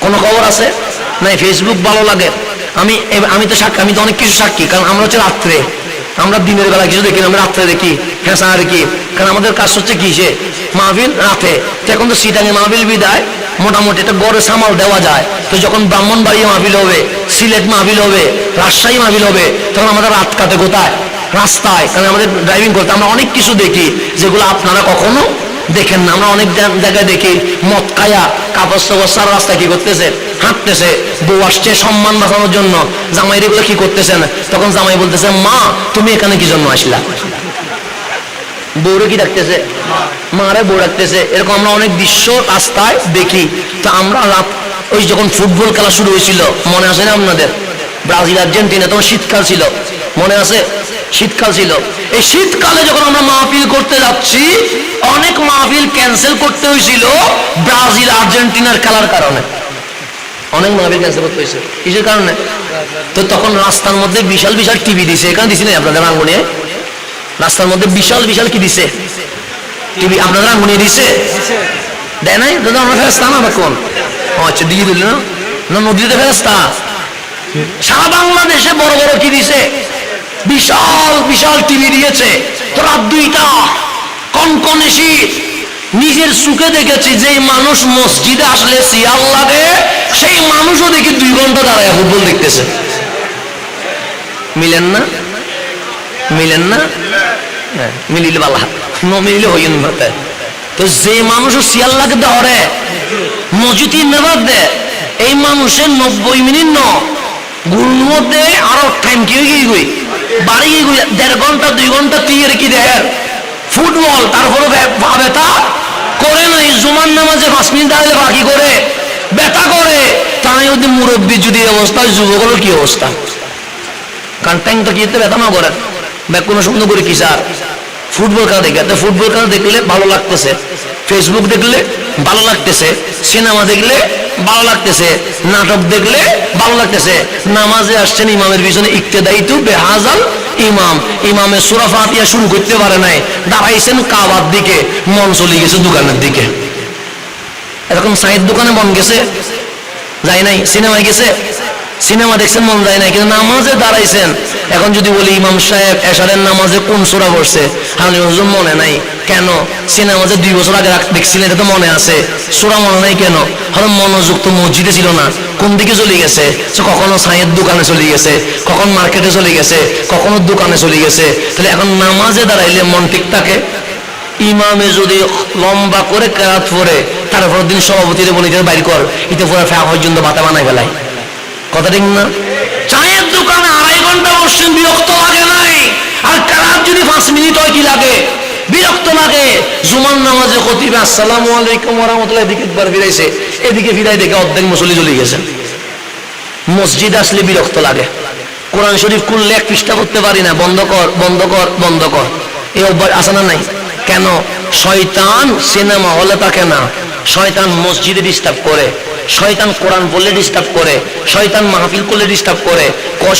কোনো খবর আছে নাই? ফেসবুক ভালো লাগে। আমি তো সাক্ষী, আমি তো অনেক কিছু সাক্ষী, কারণ আমরা হচ্ছে রাত্রে, আমরা দিনের বেলা কিছু দেখি না, আমরা রাত্রে দেখি, হ্যাঁ দেখি। কারণ আমাদের কাজ হচ্ছে কি, সে মাহফিল রাতে। তো এখন তো সিটাঙে মাহফিল বিদায় মোটামুটি একটা গড়ে সামাল দেওয়া যায়। তো যখন ব্রাহ্মণবাড়িয়া মাহফিল হবে, সিলেট মাহফিল হবে, রাজশাহী মাহফিল হবে, তখন আমাদের রাত কাটে কোথায়? রাস্তায়। কারণ আমাদের ড্রাইভিং করতে আমরা অনেক কিছু দেখি যেগুলো আপনারা কখনো দেখেন না। আমরা অনেক জায়গায় দেখি মদ খায়া কাপড় সাপড় সারা রাস্তায় কি করতেছে? হাঁটতেছে। বউ আসছে সম্মান বাঁচানোর জন্য, জামাই রেগুলো কি করতেছেন? তখন জামাই বলতেছে মা তুমি এখানে কি জন্য আসলা? বউরে কি ডাকতেছে? মারে বউ ডাকতেছে। এরকম আমরা অনেক দৃশ্য রাস্তায় দেখি। তো আমরা ওই যখন ফুটবল খেলা শুরু হয়েছিল, মনে আছে না আপনাদের? ব্রাজিল আর্জেন্টিনা, তখন শীতকাল ছিল, মনে আছে? শীতকাল ছিল। এই শীতকালে যখন আমরা মাহফিল করতে যাচ্ছি, অনেক মাহফিল ক্যান্সেল করতে হয়েছিল ব্রাজিল আর্জেন্টিনার খেলার কারণে। অনেক মাহফিল ক্যান্সেল করতে হয়েছে কিসের কারণে? তো তখন রাস্তার মধ্যে বিশাল বিশাল টিভি দিছে। এখানে দিছি না আপনাদের আঙ্গুনে? রাস্তার মধ্যে বিশাল বিশাল কি দিছে? টিভি। আপনাদের আঙ্গুনে দিছে? দেয় নাই? দাদা আমরা ফেরস্তা না কোন? আচ্ছা দিয়ে দিল না, না নদীতে ফেরস্তা। সারা বাংলাদেশে বড় বড় কি দিছে? বিশাল বিশাল টিভি দিয়েছে। তো রাত 2টা, কনকনে শীত, নিজের চোখে দেখেছি যে মানুষ মসজিদে আসলে সিয়াল লাগে, সেই মানুষও দেখি 2 ঘন্টা দাঁড়ায় ফুটবল দেখতেছে। মিলেন না? মিলেন না? মিলিলে বালা, ন মিলিলে হইন না। তো যে মানুষও সিয়াল লাগে ধরে মসজিদে নেবার দে, এই মানুষের 90 মিনিট ন গুণ মধ্যে আরো টাইম কি হয়ে গই বাড়ি গই 1.5 ঘন্টা 2 ঘন্টা তীর কি দেয় ফুটবল। তারপরে ব্যথা করে নাই, জুমার নামাজে 5 মিনিট দাঁড়ালে বাকি করে ব্যথা করে। তাই যদি মুরব্বী যদি অবস্থা, যুবকের কি অবস্থা? কারণ ট্যাং তো কি ব্যথা না করে ব্যাগ কোনো সুন্দর করে কি স্যার ফুটবল খেলা দেখে, ফুটবল খেলা দেখলে ভালো লাগতেছে, ফেসবুক দেখলে ভালো লাগতেছে, সিনেমা দেখলে ভালো লাগতেছে, নাটক দেখলে ভালো লাগতেছে। নামাজে আসছেন ইমামের পিছনে ইক্তেদাইতু বেহাজাল ইমাম, ইমামের সূরা ফাতিহা শুরু করতে পারে নাই, দাঁড়াইছেন কাবার দিকে, মন চলে গেছে দোকানের দিকে। এরকম সাইড দোকানে মন গেছে, যায় নাই। সিনেমায় গেছে, সিনেমা দেখছেন, মন যায় নাই, কিন্তু নামাজে দাঁড়াইছেন। এখন যদি বলি ইমাম সাহেব এশারের নামাজে কোন সূরা পড়ছে, আমি হুজুর মনে নাই। কেন? সিনেমা যে 2 বছর আগে দেখছিলেন এটা তো মনে আছে, সূরা মনে নাই কেন? হয়তো মনোযোগ তো মসজিদে ছিল না, কোন দিকে চলে গেছে? কখনো সাইয়ের দোকানে চলে গেছে, কখন মার্কেটে চলে গেছে, কখনো দোকানে চলে গেছে। তাহলে এখন নামাজে দাঁড়াইলে মন ঠিক থাকে। ইমামে যদি লম্বা করে কেরাত পড়ে, তারপর দিন সভাপতিরে বলি বাইর কর, ইতে পরে ফ্যা পর্যন্ত ভাতা বানাই ফেলাই। কথা ঠিক না? চায়ের দোকানে 2.5 ঘন্টা বসছেন, বিরক্ত লাগে নাই? আর কেরাত যদি 5 মিনিট হয় কি লাগে? বিরক্ত লাগে। জুমার নামাজে খতিব আসসালামু আলাইকুম ওয়া রাহমাতুল্লাহ এদিকে একবার ফিরাইছে, এদিকে ফিরাই দেখে অর্ধেক মুসল্লি চলে গেছে। মসজিদ আসলে বিরক্ত লাগে। কোরআন শরীফ খুললে 1 পৃষ্ঠা পড়তে পারি না, বন্ধ কর বন্ধ কর বন্ধ কর, এই অভ্যাস আছে না নাই? কেন? শয়তান সিনেমা হলে থাকে না, শয়তান মসজিদে ডিস্টার্ব করে, শয়তান কোরআন বললে ডিস্টার্ব করে, শয়তান মাহফিল করলে ডিস্টার্ব করে,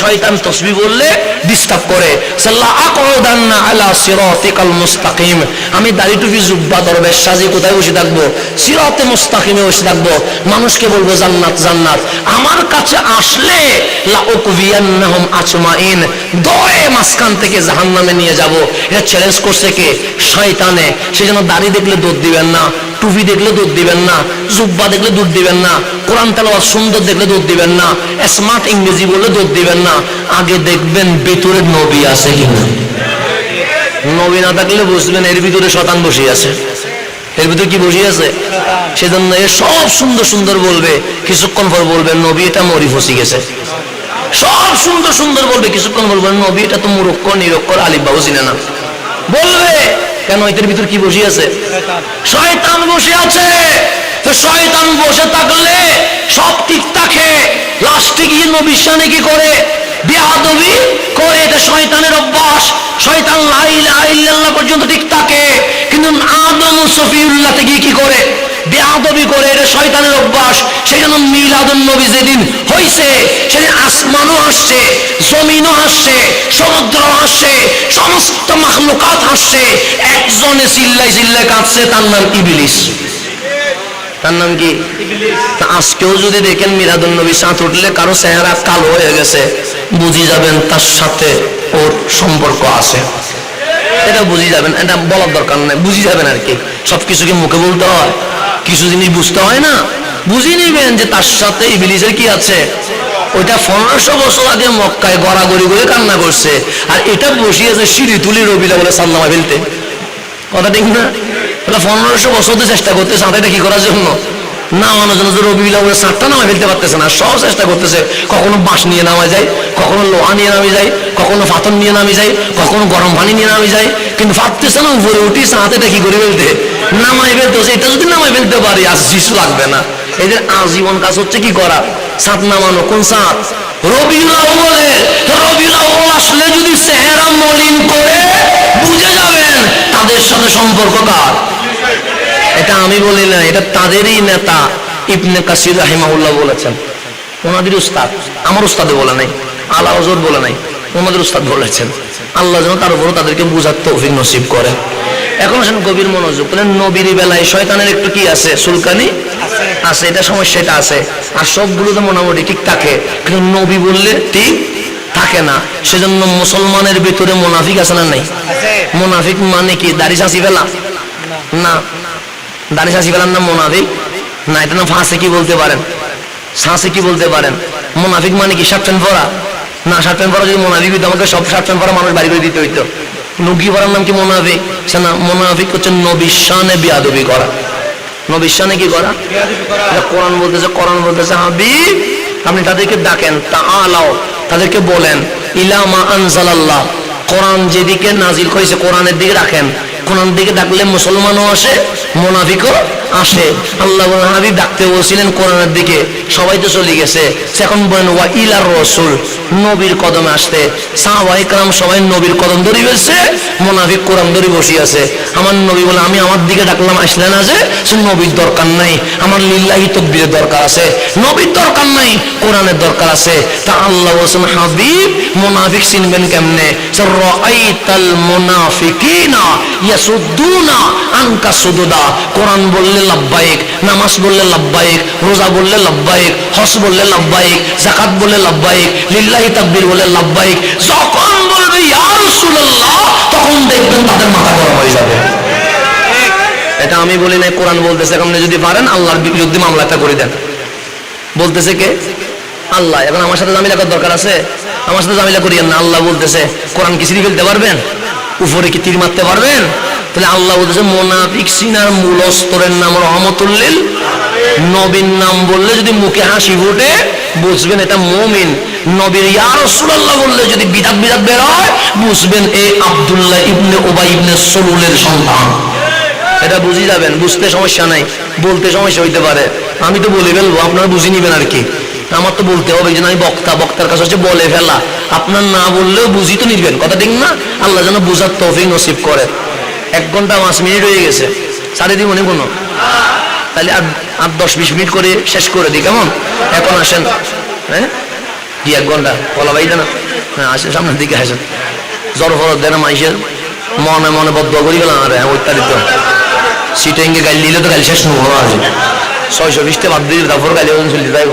শয়তান তাসবিহ বললে ডিস্টার্ব করে। সাল্লা আকুদান্না আলা সিরাতিকাল মুস্তাকিম, আমি দাড়ি টুপি জুব্বা দরবেশ সাজি কোথায় বসে থাকবো? সিরাতে মুস্তাকিমে বসে থাকবো। মানুষকে বলবো জান্নাত জান্নাত। আমার কাছে আসলে লা উকভিয়ান্নাহুম আজমাইন, দয়ে মাঝখান থেকে জাহান্নামে নিয়ে যাব। এটা চ্যালেঞ্জ করছে কে? শয়তানে। সেজন্য দাড়ি দেখলে দৌড় দিবেন না, টুপি দেখলে দৌড় দিবেন না, জুব্বা দেখলে দৌড় দিবেন না, কোরআন তেলাওয়াত সুন্দর দেখলে দৌড় দিবেন না, স্মার্ট ইংরেজি বললে দৌড় দিবেন না। আগে দেখবেন ভিতরে নবী আছে কিনা। নবী না থাকলে বুঝবেন এর ভিতরে শয়তান বসে আছে। এর ভিতরে কি বসে আছে? সেজন্য এ সব সুন্দর সুন্দর বলবে, কিছুক্ষণ পর বলবে নবী এটা মরি ফসি গেছে। সব সুন্দর সুন্দর বলবে, কিছুক্ষণ বলবেন নবী এটা তো মুরক্কর নিরক্ষর আলিফ বাবু চিনে না। বলবে কেন? এটার ভিতর কি বসে আছে? শয়তান বসে আছে। তো শয়তান বসে থাকলে সব ঠিক থাকে, লাস্টে গিয়ে নবীর সামনে কি করে? বেয়াদবি করে। এটা শয়তানের অভ্যাস। শয়তান লা ইলাহা ইল্লাল্লাহ পর্যন্ত ঠিক থাকে, কিন্তু আদম ও সফিউল্লাহতে গিয়ে কি করে? বেয়াদবি করে। এটা শয়তানের অভ্যাস। সেই জন্য মিলাদুন নবী যেদিন হইছে সেদিন আসমানও হাসছে, জমিনও হাসছে, সমুদ্র হাসছে, সমস্ত মাখলুকাত হাসছে। একজনে চিল্লাই চিল্লাই কাঁদছে, তার নাম ইবলিস। তার নাম কি? আজকেও যদি দেখেন মিলাদুন নবী সাথ উঠলে কারো চেহারা কালো হয়ে গেছে, বুঝি যাবেন তার সাথে ওর সম্পর্ক আছে। এটা বুঝি যাবেন, এটা বলার দরকার নাই, বুঝি যাবেন আর কি। সবকিছুকে মুখে বলতে হয়, কিছু জিনিস বুঝতে হয় না। বুঝি নিবেন যে তার সাথে ইবলিসের কি আছে। ওইটা 1500 বছর আগে মক্কায় গড়াগড়ি করে কান্না করছে, আর এটা বসিয়েছে সিঁড়ি তুলি রবিলা বলে সাল্লামা ফেলতে। কথা ঠিক না? 1500 বছর চেষ্টা করতেছে সাঁতারটা কি করার জন্য? নামানোর জন্য। রবিলা বলে সাঁতটা নামা ফেলতে পারতেছে না, সব চেষ্টা করতেছে। কখনো বাঁশ নিয়ে নামা যায়, কখনো লোহা নিয়ে নামে যায়, কখনো পাথর নিয়ে নামে যায়, কখনো গরম পানি নিয়ে নামে যায়, কিন্তু পারতেছে না। উপরে উঠি সাঁতারটা কি করে ফেলতে? নামাই ফেলতে হচ্ছে। এটা যদি নামাই ফেলতে পারি আর শিশু লাগবে না। এদের আজীবন কাজ হচ্ছে কি করা? সাঁত নামানো। কোন সাঁত? রবিউল আউয়ালে। রবিউল আউয়াল আসলে যদি চেহারা মলিন করে বুঝে যাবেন তাদের সাথে সম্পর্ক কার। এটা আমি বলি না, এটা তাদেরই নেতা ইবনে কাসির রাহিমাহুল্লাহ বলেছেন। ওনাদের উস্তাদ, আমার উস্তাদে বলে নাই, আলা হযরত বলে নাই, ওনাদের উস্তাদ বলেছেন। আল্লাহ যেন তার উপর তাদেরকে বুঝার তৌফিক নসিব করে। এখন আসেন গভীর মনোযোগ। নবীর বেলায় শয়তানের একটু কি আছে? সুলকানি আছে। এটা সমস্যা, এটা আছে। আর সবগুলো তো মোটামুটি ঠিক থাকে, কিন্তু নবী বললে ঠিক থাকে না। সেজন্য মুসলমানের ভিতরে মুনাফিক আছে না নাই? মুনাফিক মানে কি? দাড়ি চাঁচি ফেলা না, দাড়ি শাসি ফেলার নাম মুনাফিক না, এটা না ফাঁসে কি বলতে পারেন, শাঁসে কি বলতে পারেন। মুনাফিক মানে কি শার্ট প্যান্ট পরা না? শার্ট প্যান্ট পরা যদি মুনাফিক হইতো আমাকে সব শার্ট প্যান্ট পরা মানুষ বাড়ি করে দিতে হইতো। লুঙ্গি পরার নাম কি মুনাফিক? সে না, মুনাফিক হচ্ছে নবীর শানে বিয়াদবি করা। নবীর শানে কি করা? কোরআন বলতেছে, কোরআন বলতেছে হাবিব আপনি তাদেরকে ডাকেন, তাআলাও তাদেরকে বলেন, ইলা মা আনজালাল্লাহ, কোরআন যেদিকে নাজিল করেছে কোরআনের দিকে রাখেন। কোরআন দিকে ডাকলে মুসলমানও আসে, মুনাফিকও আসে। আল্লাহ বলেন হাবিব ডাকতে বলছিলেন কোরআনের দিকে, সবাই তো চলে গেছে, এখন বলেন ওয়া ইলার রাসূল, নবীর কদমে আসতে। সাহাবায়ে কেরাম সবাই নবীর কদম ধরে বসে, মুনাফিক কোরআন ধরে বসে আছে। আমার নবী বলে আমি আমার দিকে ডাকলাম আসলে না, যে সে নবীর দরকার নাই, আমার লিল্লাহি তাকবীরের দরকার আছে, নবীর দরকার নাই, কোরআনের দরকার আছে। তা আল্লাহ বলেন হাবিব মুনাফিক চিনবেন কেমনে? রাআইতাল মুনাফিকিনা ইয়াসুদ্দুনা আনকা সুদুদা, কোরআন বললে লাব্বাইক, নামাজ বললে লাব্বাইক, রোজা বললে লাব্বাইক, হজ বললে লাব্বাইক, যাকাত বললে লাব্বাইক, লিল্লাহি তাকবীর বললে লাব্বাইক। যখন বলবে ইয়া রাসূলুল্লাহ তখন দেখবেন তাদের মাথা গরম হয়ে যাবে। এটা আমি বলি না, কোরআন বলতেছে। এখন যদি পারেন আল্লাহর বিরুদ্ধে মামলাটা করে দেন। বলতেছে কে? আল্লাহ। এখন আমার সাথে জামিলা করার দরকার আছে? আমার সাথে জামিলা করিয়েন না। আল্লাহ বলতেছে কোরআন কি ছিঁড়ে ফেলতে পারবেন? উপরে কি তীর মারতে পারবেন? তাহলে আল্লাহ বলতেছে মুনাফিক সিনার মূল স্তরের নাম রহমতুল্লিল, নবীর নাম বললে যদি মুখে হাসি ফুটে বুঝবেন এটা মুমিন। নবীর ইয়া রাসূলুল্লাহ বললে যদি বিদাত বিদাত বের হয় বুঝবেন এই আব্দুল্লাহ ইবনে উবাই ইবনে সলুলের সন্তান। এটা বুঝে যাবেন, বুঝতে সমস্যা নাই, বলতে সমস্যা হইতে পারে। আমি তো বলে ফেলবো, আপনারা বুঝে নিবেন আর কি। আমার তো বলতে হবে যে আমি বক্তা, বক্তার কাছে হচ্ছে বলে ফেলা। আপনার না বললেও বুঝি তো নিবেন, কথা ঠিক না? আল্লাহ যেন বুঝার তৌফিক নসিব করে। 1 ঘন্টা 5 মিনিট হয়ে গেছে, সাড়ে দিব মনে কোনো, তাহলে আর 10-20 মিনিট করে শেষ করে দিই, কেমন? এখন আসেন। হ্যাঁ কি 1 ঘন্টা বলা ভাই না? হ্যাঁ আসেন, সামনের দিকে আসেন। জ্বর ফরত দেয় না মাইসের, মনে মনে বদ্ধ করি গেলাম। আরে অত্যাধিক সিটেঙ্গে গাইল দিলে তো গাইল শেষ নবো আছে 620টা বাদ দিয়ে তারপর গাইলে চলতে যাইব।